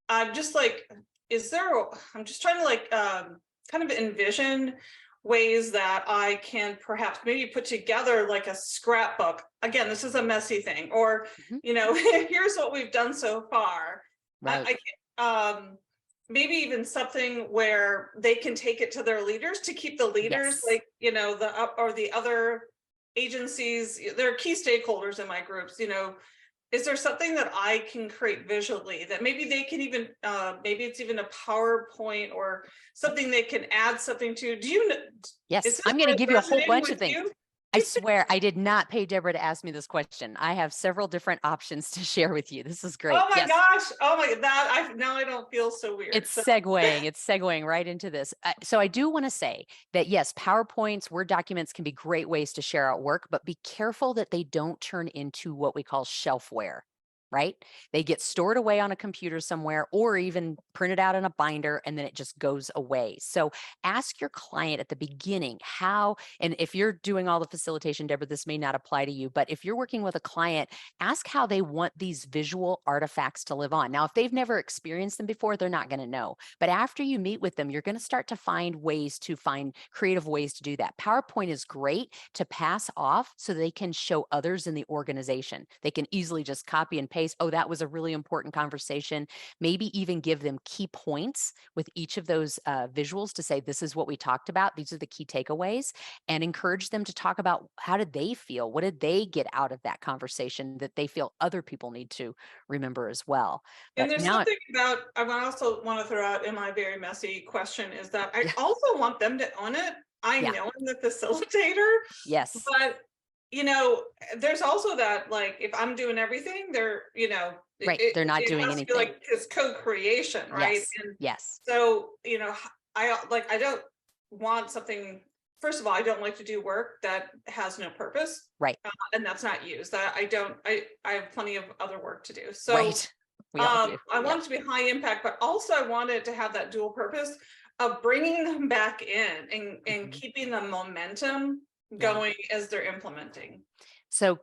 S8: I'm just like, I'm just trying to like kind of envision ways that I can perhaps maybe put together like a scrapbook. Again, this is a messy thing, or, here's what we've done so far.
S1: Right.
S8: Maybe even something where they can take it to their leaders to keep the leaders, like, the other agencies, they're key stakeholders in my groups, is there something that I can create visually that maybe they can even, maybe it's even a PowerPoint or something they can add something to?
S1: Yes, I'm going to give you a whole bunch of things. I swear I did not pay Deborah to ask me this question. I have several different options to share with you. This is great.
S8: Oh my gosh. Oh my God. Now I don't feel so weird.
S1: It's segueing right into this. So I do want to say that yes, PowerPoints, Word documents can be great ways to share out work, but be careful that they don't turn into what we call shelfware. Right? They get stored away on a computer somewhere or even printed out in a binder and then it just goes away. So ask your client at the beginning how, and if you're doing all the facilitation, Deborah, this may not apply to you, but if you're working with a client, ask how they want these visual artifacts to live on. Now, if they've never experienced them before, they're not going to know. But after you meet with them, you're going to start to find creative ways to do that. PowerPoint is great to pass off so they can show others in the organization. They can easily just copy and paste. Oh, that was a really important conversation. Maybe even give them key points with each of those visuals to say, this is what we talked about. These are the key takeaways, and encourage them to talk about how did they feel? What did they get out of that conversation that they feel other people need to remember as well?
S8: And there's something about, I also want to throw out in my very messy question is that I also want them to own it. I know I'm the facilitator.
S1: Yes.
S8: But there's also that, like, if I'm doing everything, they're,
S1: right. They're not doing anything.
S8: Like it's co-creation, right?
S1: Yes.
S8: And
S1: yes.
S8: So, I don't want something. First of all, I don't like to do work that has no purpose,
S1: right?
S8: And that's not used. I have plenty of other work to do. So,
S1: right.
S8: I want it to be high impact, but also I want it to have that dual purpose of bringing them back in and keeping the momentum going as they're implementing.
S1: So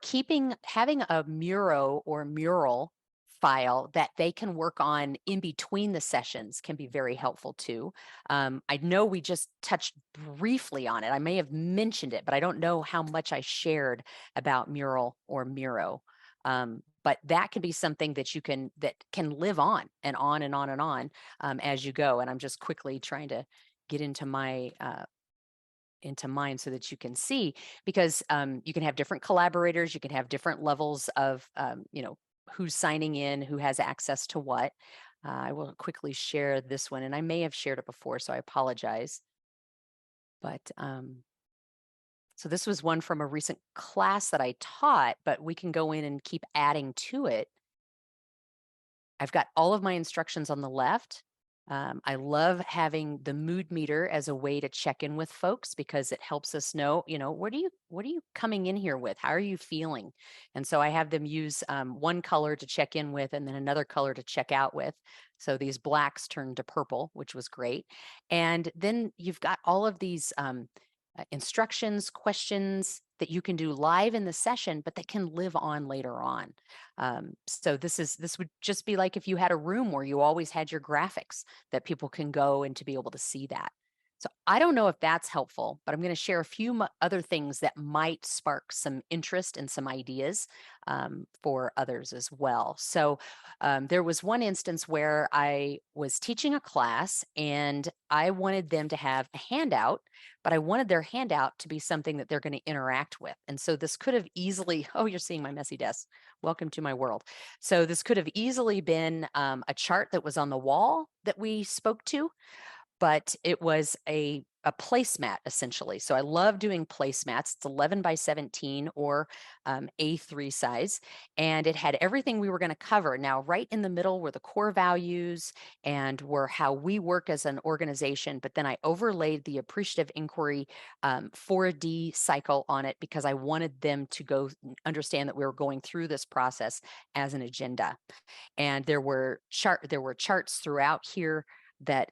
S1: having a mural file that they can work on in between the sessions can be very helpful too. I know we just touched briefly on it. I may have mentioned it, but I don't know how much I shared about mural or Miro. But that can be something that can live on and on and on and on as you go. And I'm just quickly trying to get into mine so that you can see, because you can have different collaborators, you can have different levels of, who's signing in, who has access to what. I will quickly share this one, and I may have shared it before, so I apologize. But so this was one from a recent class that I taught, but we can go in and keep adding to it. I've got all of my instructions on the left. I love having the mood meter as a way to check in with folks because it helps us know, what are you coming in here with? How are you feeling? And so I have them use one color to check in with and then another color to check out with. So these blacks turned to purple, which was great. And then you've got all of these instructions, questions that you can do live in the session, but that can live on later on. So this would just be like if you had a room where you always had your graphics that people can go and to be able to see that. So I don't know if that's helpful, but I'm going to share a few other things that might spark some interest and some ideas for others as well. So there was one instance where I was teaching a class and I wanted them to have a handout, but I wanted their handout to be something that they're going to interact with. And so this could have easily, oh, you're seeing my messy desk. Welcome to my world. So this could have easily been a chart that was on the wall that we spoke to, but it was a placemat essentially. So I love doing placemats. It's 11 by 17 or A3 size, and it had everything we were going to cover. Now, right in the middle were the core values and were how we work as an organization. But then I overlaid the appreciative inquiry 4D cycle on it because I wanted them to go understand that we were going through this process as an agenda. And there were charts throughout here that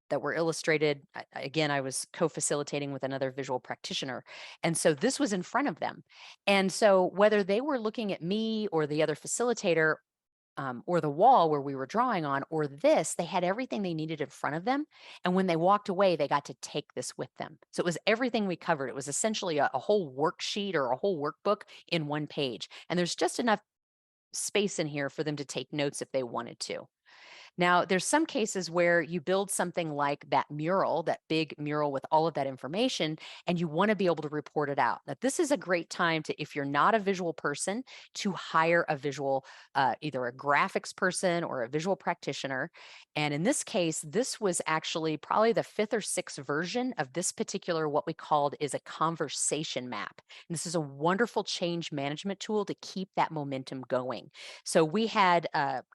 S1: that were illustrated. Again, I was co-facilitating with another visual practitioner. And so this was in front of them. And so whether they were looking at me or the other facilitator or the wall where we were drawing on or this, they had everything they needed in front of them. And when they walked away, they got to take this with them. So it was everything we covered. It was essentially a whole worksheet or a whole workbook in one page. And there's just enough space in here for them to take notes if they wanted to. Now, there's some cases where you build something like that mural, that big mural with all of that information, and you want to be able to report it out. Now, this is a great time to, if you're not a visual person, to hire a visual, either a graphics person or a visual practitioner. And in this case, this was actually probably the 5th or 6th version of this particular, what we called is a conversation map. And this is a wonderful change management tool to keep that momentum going. So we had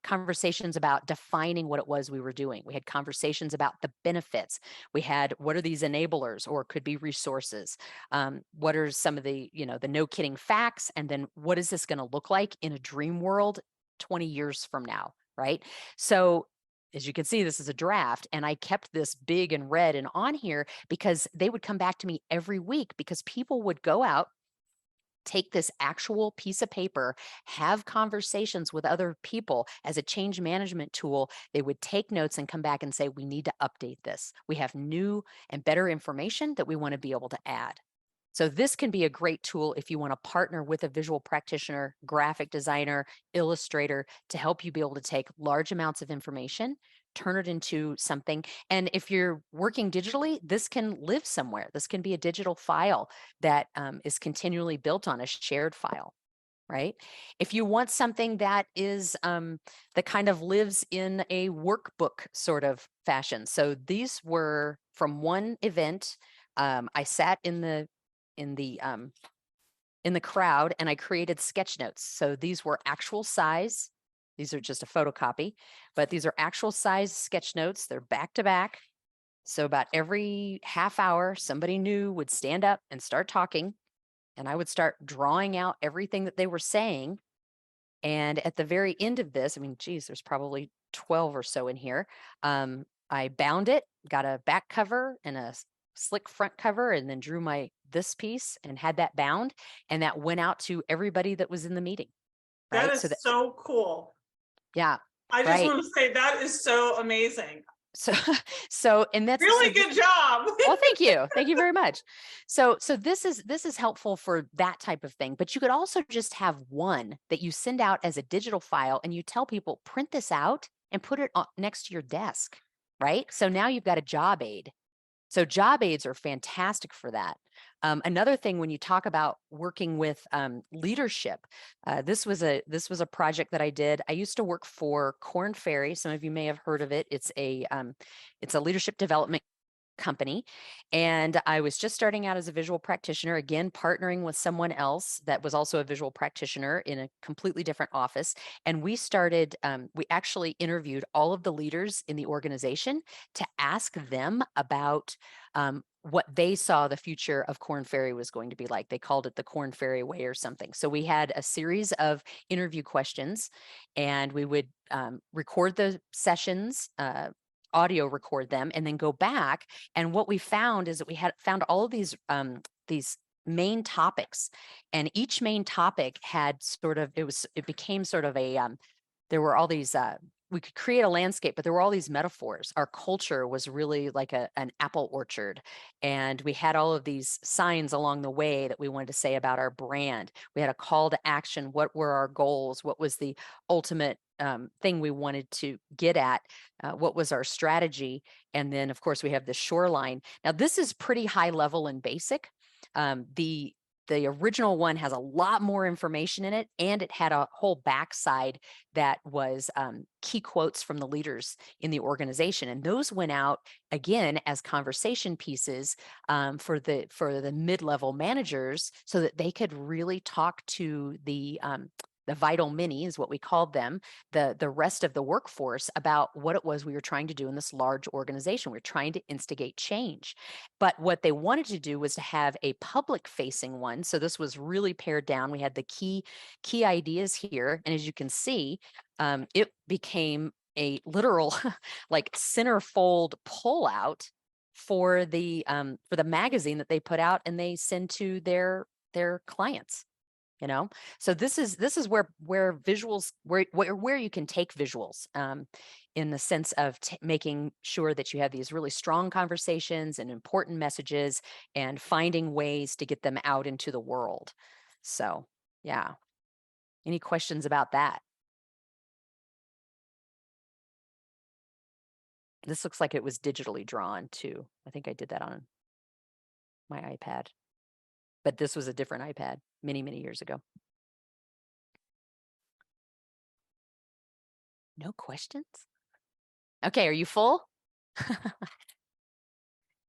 S1: conversations about defining what it was we were doing. We had conversations about the benefits. We had what are these enablers or could be resources? What are some of the, the no kidding facts? And then what is this going to look like in a dream world 20 years from now, right? So as you can see, this is a draft, and I kept this big and red and on here because they would come back to me every week because people would go out, take this actual piece of paper, have conversations with other people as a change management tool. They would take notes and come back and say, we need to update this. We have new and better information that we want to be able to add. So this can be a great tool if you want to partner with a visual practitioner, graphic designer, illustrator to help you be able to take large amounts of information, turn it into something. And if you're working digitally, this can live somewhere. This can be a digital file that is continually built on a shared file, right? If you want something that is that kind of lives in a workbook sort of fashion. So these were from one event. I sat in the crowd and I created sketch notes. So these were actual size. These are just a photocopy, but these are actual size sketch notes. They're back to back. So about every half hour, somebody new would stand up and start talking, and I would start drawing out everything that they were saying. And at the very end of this, I mean, geez, there's probably 12 or so in here. I bound it, got a back cover and a slick front cover, and then drew this piece and had that bound, and that went out to everybody that was in the meeting. Right?
S8: That is so cool.
S1: Yeah.
S8: I just want to say that is so amazing.
S1: So and that's
S8: really good job.
S1: Well, thank you. Thank you very much. So this is helpful for that type of thing, but you could also just have one that you send out as a digital file and you tell people, print this out and put it next to your desk, right? So now you've got a job aid. So job aids are fantastic for that. Another thing, when you talk about working with leadership, this was a project that I did. I used to work for Korn Ferry. Some of you may have heard of it. It's a leadership development company, and I was just starting out as a visual practitioner, again partnering with someone else that was also a visual practitioner in a completely different office. And we actually interviewed all of the leaders in the organization to ask them about what they saw the future of Korn Ferry was going to be like. They called it the Korn Ferry way or something. So we had a series of interview questions, and we would record the sessions, audio record them, and then go back. And what we found is that we had found all of these main topics, and each main topic had sort of, it became sort of a, there were all these we could create a landscape, but there were all these metaphors. Our culture was really like an apple orchard, and we had all of these signs along the way that we wanted to say about our brand. We had a call to action. What were our goals? What was the ultimate thing we wanted to get at? What was our strategy? And then, of course, we have the shoreline. Now, this is pretty high level and basic. The original one has a lot more information in it, and it had a whole backside that was key quotes from the leaders in the organization, and those went out again as conversation pieces for the mid-level managers, so that they could really talk to the vital many is what we called them, the rest of the workforce, about what it was we were trying to do in this large organization. We were trying to instigate change. But what they wanted to do was to have a public facing one. So this was really pared down. We had the key ideas here. And as you can see, it became a literal like centerfold pullout for the magazine that they put out and they send to their clients. So this is where visuals, where you can take visuals in the sense of making sure that you have these really strong conversations and important messages and finding ways to get them out into the world. So yeah, any questions about that? This looks like it was digitally drawn too. I think I did that on my iPad, but this was a different iPad many years ago. No questions? Okay, are you full?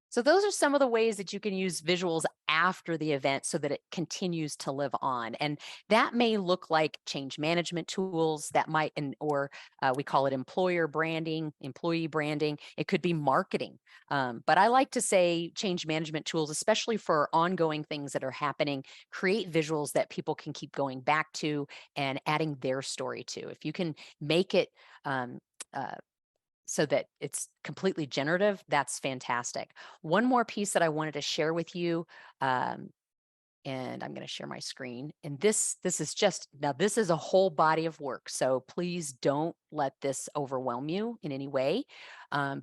S1: So those are some of the ways that you can use visuals after the event so that it continues to live on. And that may look like change management tools that might, or we call it employer branding, employee branding. It could be marketing. But I like to say change management tools, especially for ongoing things that are happening, create visuals that people can keep going back to and adding their story to. If you can make it so that it's completely generative, that's fantastic. One more piece that I wanted to share with you, and I'm going to share my screen. And this is just, now this is a whole body of work. So please don't let this overwhelm you in any way,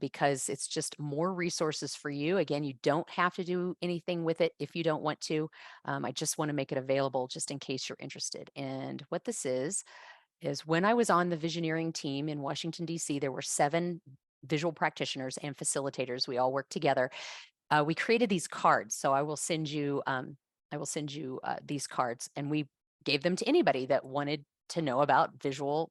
S1: because it's just more resources for you. Again, you don't have to do anything with it if you don't want to. I just want to make it available just in case you're interested. And what this is when I was on the visioneering team in Washington, D.C., there were 7 visual practitioners and facilitators. We all worked together. We created these cards. So I will send you these cards, and we gave them to anybody that wanted to know about visuals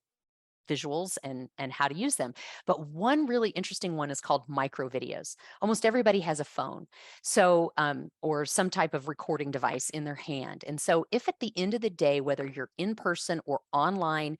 S1: and how to use them. But one really interesting one is called micro videos. Almost everybody has a phone, so or some type of recording device in their hand. And so if at the end of the day, whether you're in person or online,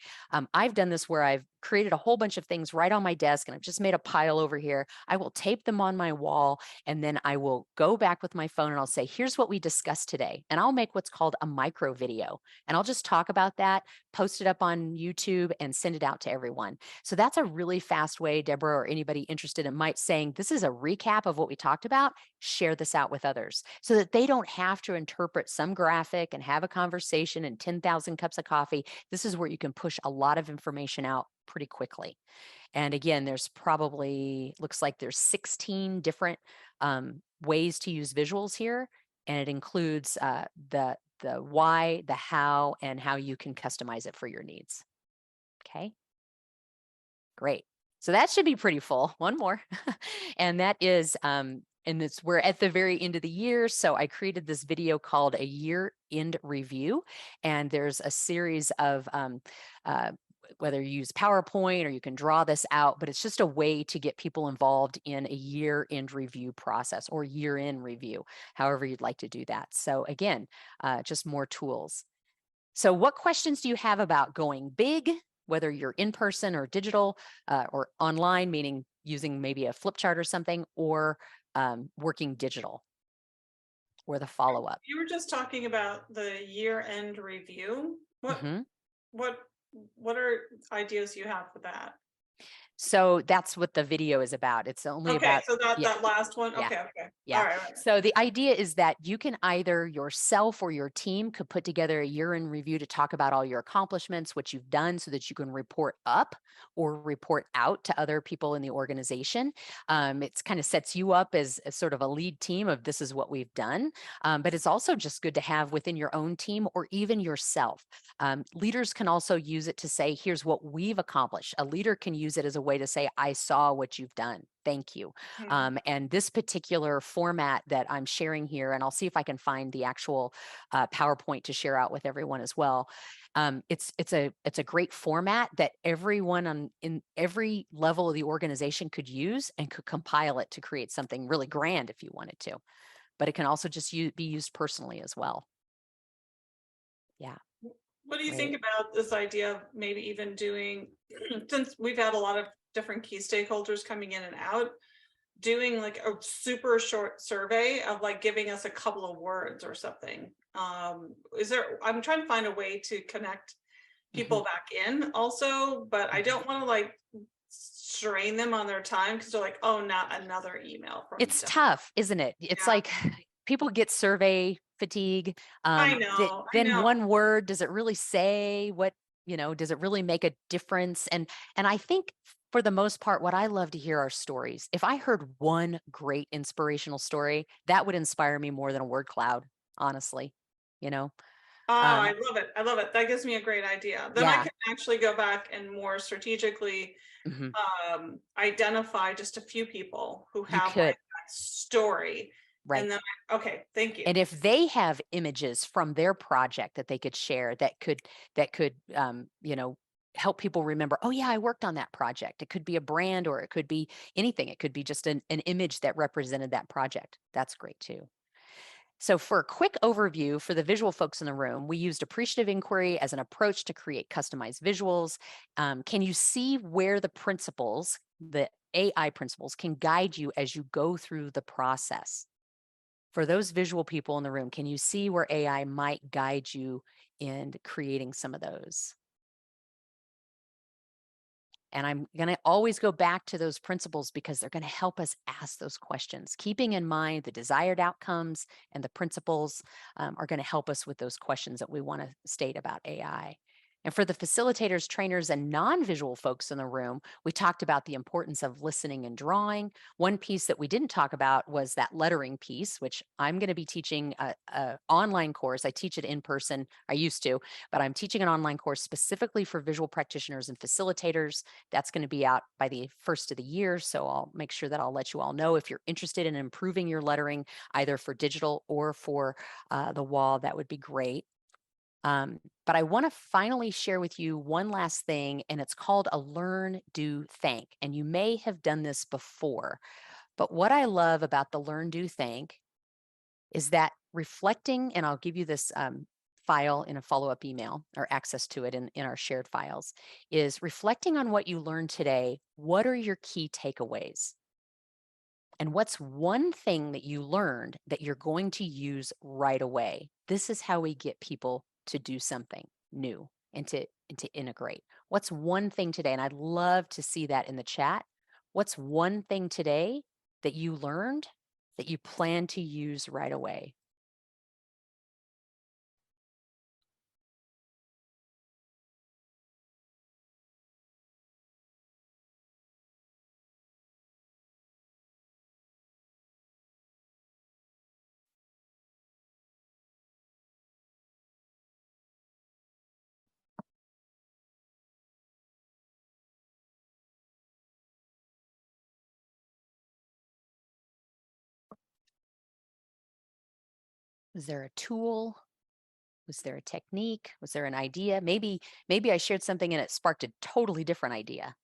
S1: I've done this where I've created a whole bunch of things right on my desk and I've just made a pile over here. I will tape them on my wall, and then I will go back with my phone and I'll say, here's what we discussed today. And I'll make what's called a micro video, and I'll just talk about that, post it up on YouTube, and send it out to everyone. So that's a really fast way, Deborah, or anybody interested in might saying, this is a recap of what we talked about, share this out with others so that they don't have to interpret some graphic and have a conversation and 10,000 cups of coffee. This is where you can push a lot of information out pretty quickly. And again, there's probably, looks like there's 16 different ways to use visuals here. And it includes the why, the how, and how you can customize it for your needs. Okay, great. So that should be pretty full. One more, and that is, and we're at the very end of the year. So I created this video called a year-end review, and there's a series of whether you use PowerPoint or you can draw this out, but it's just a way to get people involved in a year-end review process or year-end review, however you'd like to do that. So again, just more tools. So what questions do you have about going big, whether you're in person or digital or online, meaning using maybe a flip chart or something, or working digital, or the follow-up?
S8: You were just talking about the year-end review. What are ideas you have for that?
S1: So that's what the video is about. It's only
S8: Okay,
S1: about,
S8: so that
S1: yeah,
S8: that last one.
S1: yeah.
S8: Okay, okay.
S1: Yeah.
S8: All right, all right.
S1: So the idea is that you can either yourself or your team could put together a year in review to talk about all your accomplishments, what you've done, so that you can report up or report out to other people in the organization. It's kind of sets you up as sort of a lead team of this is what we've done. But it's also just good to have within your own team or even yourself. Leaders can also use it to say, here's what we've accomplished. A leader can use it as a way to say, I saw what you've done. Thank you. And this particular format that I'm sharing here, and I'll see if I can find the actual PowerPoint to share out with everyone as well. It's a great format that everyone in every level of the organization could use and could compile it to create something really grand if you wanted to. But it can also just be used personally as well. Yeah.
S8: What do you
S1: Great.
S8: think about this idea of maybe even doing, since we've had a lot of different key stakeholders coming in and out, doing like a super short survey of like giving us a couple of words or something? I'm trying to find a way to connect people back in also, but I don't want to like strain them on their time because they're like, oh, not another email from
S1: It's
S8: Jen.
S1: tough, isn't it? It's
S8: Yeah.
S1: like people get survey fatigue.
S8: I know, I
S1: Then
S8: know.
S1: one word, does it really say what, does it really make a difference? And I think for the most part, what I love to hear are stories. If I heard one great inspirational story, that would inspire me more than a word cloud, honestly, you know?
S8: Oh, I
S1: Um,
S8: love it. I love it. That gives me a great idea. Then I
S1: yeah.
S8: can actually go back and more strategically
S1: Mhm.
S8: identify just a few people who
S1: You
S8: have
S1: could,
S8: like that story.
S1: right.
S8: And then, okay, thank you.
S1: And if they have images from their project that they could share that could help people remember, oh yeah, I worked on that project. It could be a brand or it could be anything. It could be just an image that represented that project. That's great too. So for a quick overview for the visual folks in the room, we used appreciative inquiry as an approach to create customized visuals. Can you see where the principles, the AI principles, can guide you as you go through the process? For those visual people in the room, can you see where AI might guide you in creating some of those? And I'm going to always go back to those principles because they're going to help us ask those questions. Keeping in mind the desired outcomes and the principles are going to help us with those questions that we want to state about AI. And for the facilitators, trainers, and non-visual folks in the room, we talked about the importance of listening and drawing. One piece that we didn't talk about was that lettering piece, which I'm going to be teaching an online course. I teach it in person. I used to, but I'm teaching an online course specifically for visual practitioners and facilitators. That's going to be out by the first of the year. So I'll make sure that I'll let you all know if you're interested in improving your lettering, either for digital or for the wall, that would be great. But I want to finally share with you one last thing, and it's called a learn, do, thank. And you may have done this before, but what I love about the learn, do, thank is that reflecting, and I'll give you this file in a follow-up email or access to it in our shared files, is reflecting on what you learned today. What are your key takeaways? And what's one thing that you learned that you're going to use right away? This is how we get people to do something new and to integrate. What's one thing today? And I'd love to see that in the chat. What's one thing today that you learned that you plan to use right away? Was there a tool? Was there a technique? Was there an idea? Maybe I shared something and it sparked a totally different idea.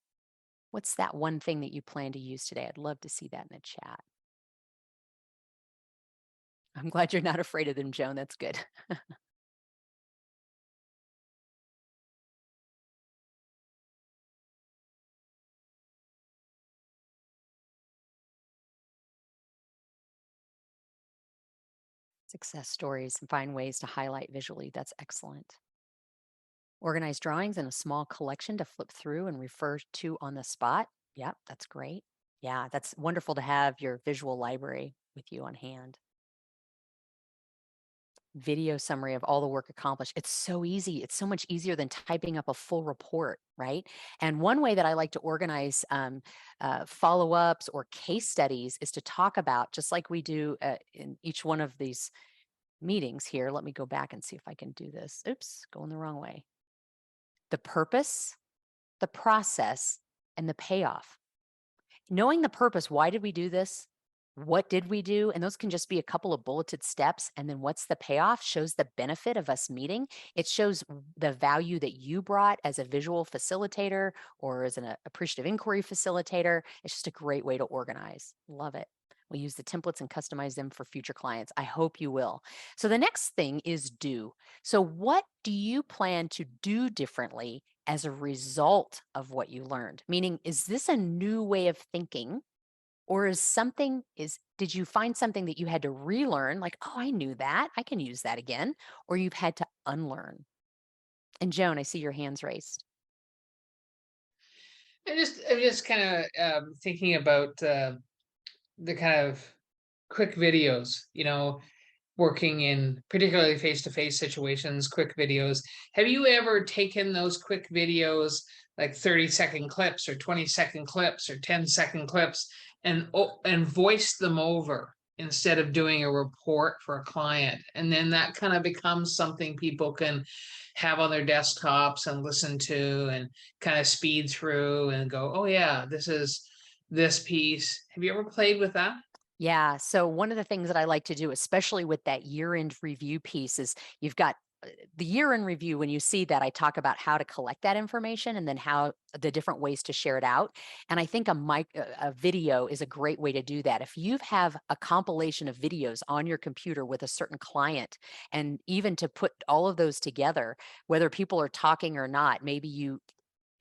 S1: What's that one thing that you plan to use today? I'd love to see that in the chat. I'm glad you're not afraid of them, Joan. That's good. Success stories and find ways to highlight visually. That's excellent. Organize drawings in a small collection to flip through and refer to on the spot. Yep, that's great. Yeah, that's wonderful to have your visual library with you on hand. Video summary of all the work accomplished. It's so easy. It's so much easier than typing up a full report, right? And one way that I like to organize follow-ups or case studies is to talk about, just like we do in each one of these meetings here. Let me go back and see if I can do this. Oops, going the wrong way. The purpose, the process, and the payoff. Knowing the purpose, why did we do this? What did we do? And those can just be a couple of bulleted steps. And then what's the payoff? Shows the benefit of us meeting. It shows the value that you brought as a visual facilitator or as an appreciative inquiry facilitator. It's just a great way to organize. Love it. We'll use the templates and customize them for future clients. I hope you will. So the next thing is do. So what do you plan to do differently as a result of what you learned? Meaning, is this a new way of thinking? Or did you find something that you had to relearn? Like, oh, I knew that. I can use that again. Or you've had to unlearn. And Joan, I see your hands raised.
S6: I'm just kind of thinking about the kind of quick videos, working in particularly face-to-face situations, quick videos. Have you ever taken those quick videos, like 30-second clips or 20-second clips or 10-second clips, and voiced them over instead of doing a report for a client? And then that kind of becomes something people can have on their desktops and listen to and kind of speed through and go, oh yeah, this is this piece. Have you ever played with that?
S1: Yeah. So one of the things that I like to do, especially with that year-end review piece, is you've got the year-end review. When you see that, I talk about how to collect that information and then how the different ways to share it out. And I think a video is a great way to do that. If you have a compilation of videos on your computer with a certain client, and even to put all of those together, whether people are talking or not, maybe you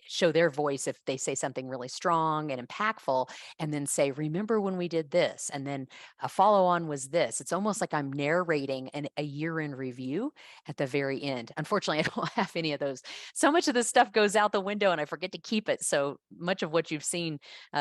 S1: show their voice if they say something really strong and impactful, and then say, remember when we did this, and then a follow on was this. It's almost like I'm narrating a year in review at the very end. Unfortunately, I don't have any of those. So much of this stuff goes out the window and I forget to keep it. So much of what you've seen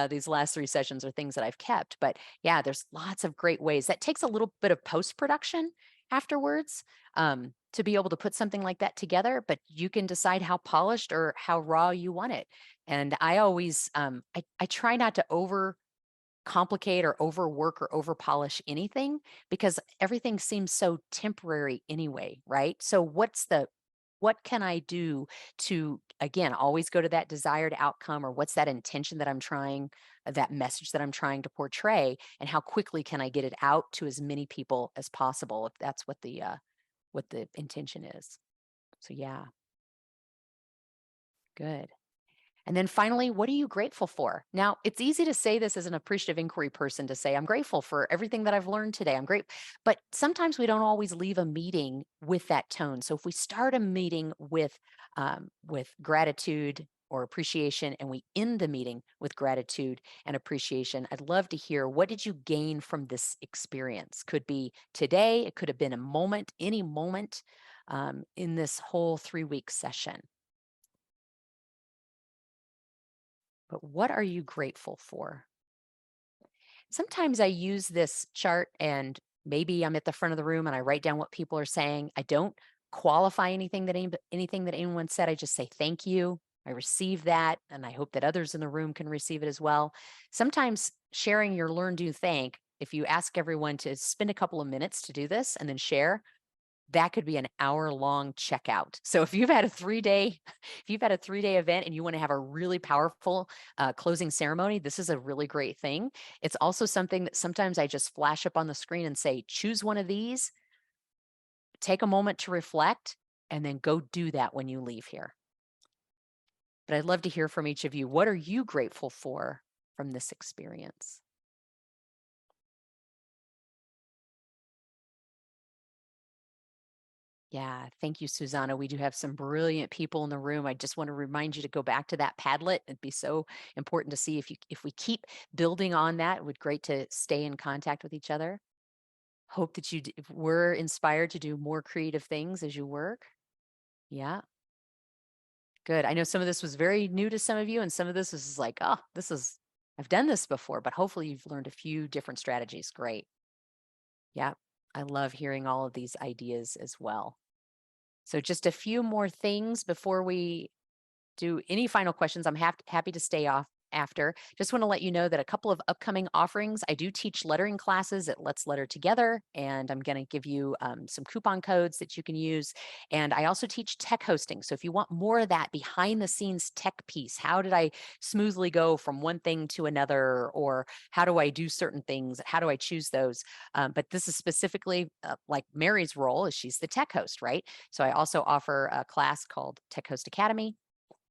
S1: these last 3 sessions are things that I've kept. But yeah, there's lots of great ways. That takes a little bit of post-production afterwards, to be able to put something like that together, but you can decide how polished or how raw you want it. And I always, I try not to over complicate or overwork or over polish anything, because everything seems so temporary anyway, right? So what can I do to, again, always go to that desired outcome, or what's that intention that I'm trying, that message that I'm trying to portray, and how quickly can I get it out to as many people as possible, if that's what the intention is. So yeah, good. And then finally, what are you grateful for? Now, it's easy to say this as an appreciative inquiry person, to say, I'm grateful for everything that I've learned today. I'm great. But sometimes we don't always leave a meeting with that tone. So if we start a meeting with gratitude or appreciation, and we end the meeting with gratitude and appreciation, I'd love to hear, what did you gain from this experience? Could be today, it could have been a moment, any moment in this whole 3-week session. But what are you grateful for? Sometimes I use this chart, and maybe I'm at the front of the room and I write down what people are saying. I don't qualify anything that anyone said. I just say thank you. I receive that, and I hope that others in the room can receive it as well. Sometimes sharing your learn, do, thank, if you ask everyone to spend a couple of minutes to do this and then share, that could be an hour-long checkout. So if you've had a 3-day event and you want to have a really powerful closing ceremony, this is a really great thing. It's also something that sometimes I just flash up on the screen and say, choose one of these, take a moment to reflect, and then go do that when you leave here. But I'd love to hear from each of you. What are you grateful for from this experience? Yeah, thank you, Susanna. We do have some brilliant people in the room. I just want to remind you to go back to that Padlet. It'd be so important to see if we keep building on that. It would be great to stay in contact with each other. Hope that you were inspired to do more creative things as you work. Yeah, good. I know some of this was very new to some of you, and some of this is like, oh, this is I've done this before, but hopefully you've learned a few different strategies. Great. Yeah, I love hearing all of these ideas as well. So just a few more things before we do any final questions. I'm happy to stay off after. Just want to let you know that a couple of upcoming offerings. I do teach lettering classes at Let's Letter Together, and I'm going to give you some coupon codes that you can use. And I also teach tech hosting. So if you want more of that behind the scenes tech piece, how did I smoothly go from one thing to another, or how do I do certain things? How do I choose those? But this is specifically like Mary's role, is she's the tech host, right? So I also offer a class called Tech Host Academy.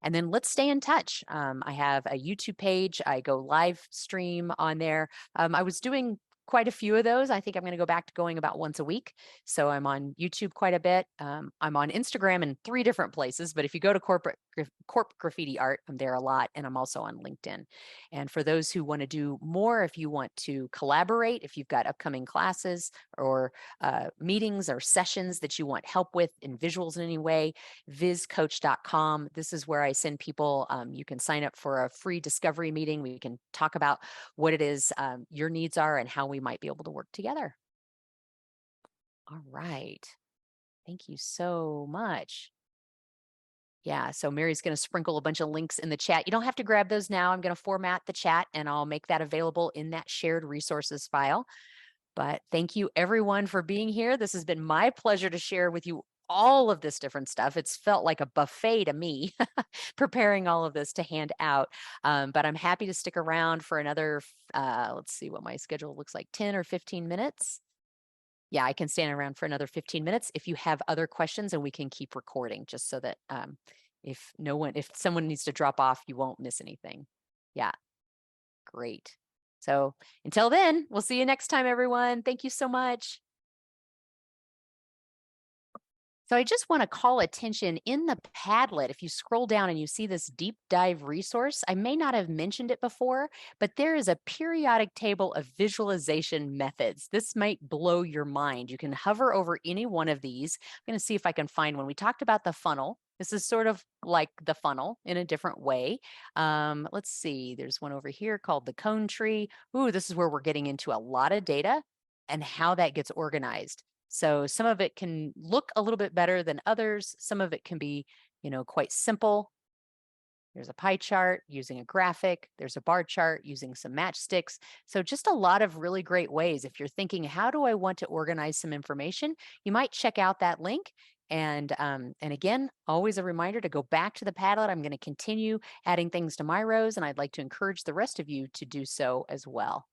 S1: And then let's stay in touch. I have a YouTube page. I go live stream on there. I was doing quite a few of those. I think I'm going to go back to going about once a week. So I'm on YouTube quite a bit. I'm on Instagram in 3 different places, but if you go to Corp Graffiti Art, I'm there a lot, and I'm also on LinkedIn. And for those who want to do more, if you want to collaborate, if you've got upcoming classes or meetings or sessions that you want help with in visuals in any way, viscoach.com. This is where I send people. You can sign up for a free discovery meeting. We can talk about what it is your needs are and how we might be able to work together. All right. Thank you so much. Yeah, so Mary's going to sprinkle a bunch of links in the chat. You don't have to grab those now. I'm going to format the chat and I'll make that available in that shared resources file. But thank you everyone for being here. This has been my pleasure to share with you all of this different stuff. It's felt like a buffet to me preparing all of this to hand out. But I'm happy to stick around for another, let's see what my schedule looks like, 10 or 15 minutes. Yeah, I can stand around for another 15 minutes if you have other questions, and we can keep recording just so that if someone needs to drop off, you won't miss anything. Yeah, great. So until then, we'll see you next time, everyone. Thank you so much. So I just want to call attention in the Padlet. If you scroll down and you see this deep dive resource, I may not have mentioned it before, but there is a periodic table of visualization methods. This might blow your mind. You can hover over any one of these. I'm going to see if I can find one. We talked about the funnel. This is sort of like the funnel in a different way. Let's see. There's one over here called the cone tree. Ooh, this is where we're getting into a lot of data and how that gets organized. So some of it can look a little bit better than others. Some of it can be, quite simple. There's a pie chart using a graphic. There's a bar chart using some matchsticks. So just a lot of really great ways. If you're thinking, how do I want to organize some information? You might check out that link. And again, always a reminder to go back to the Padlet. I'm going to continue adding things to my rows, and I'd like to encourage the rest of you to do so as well.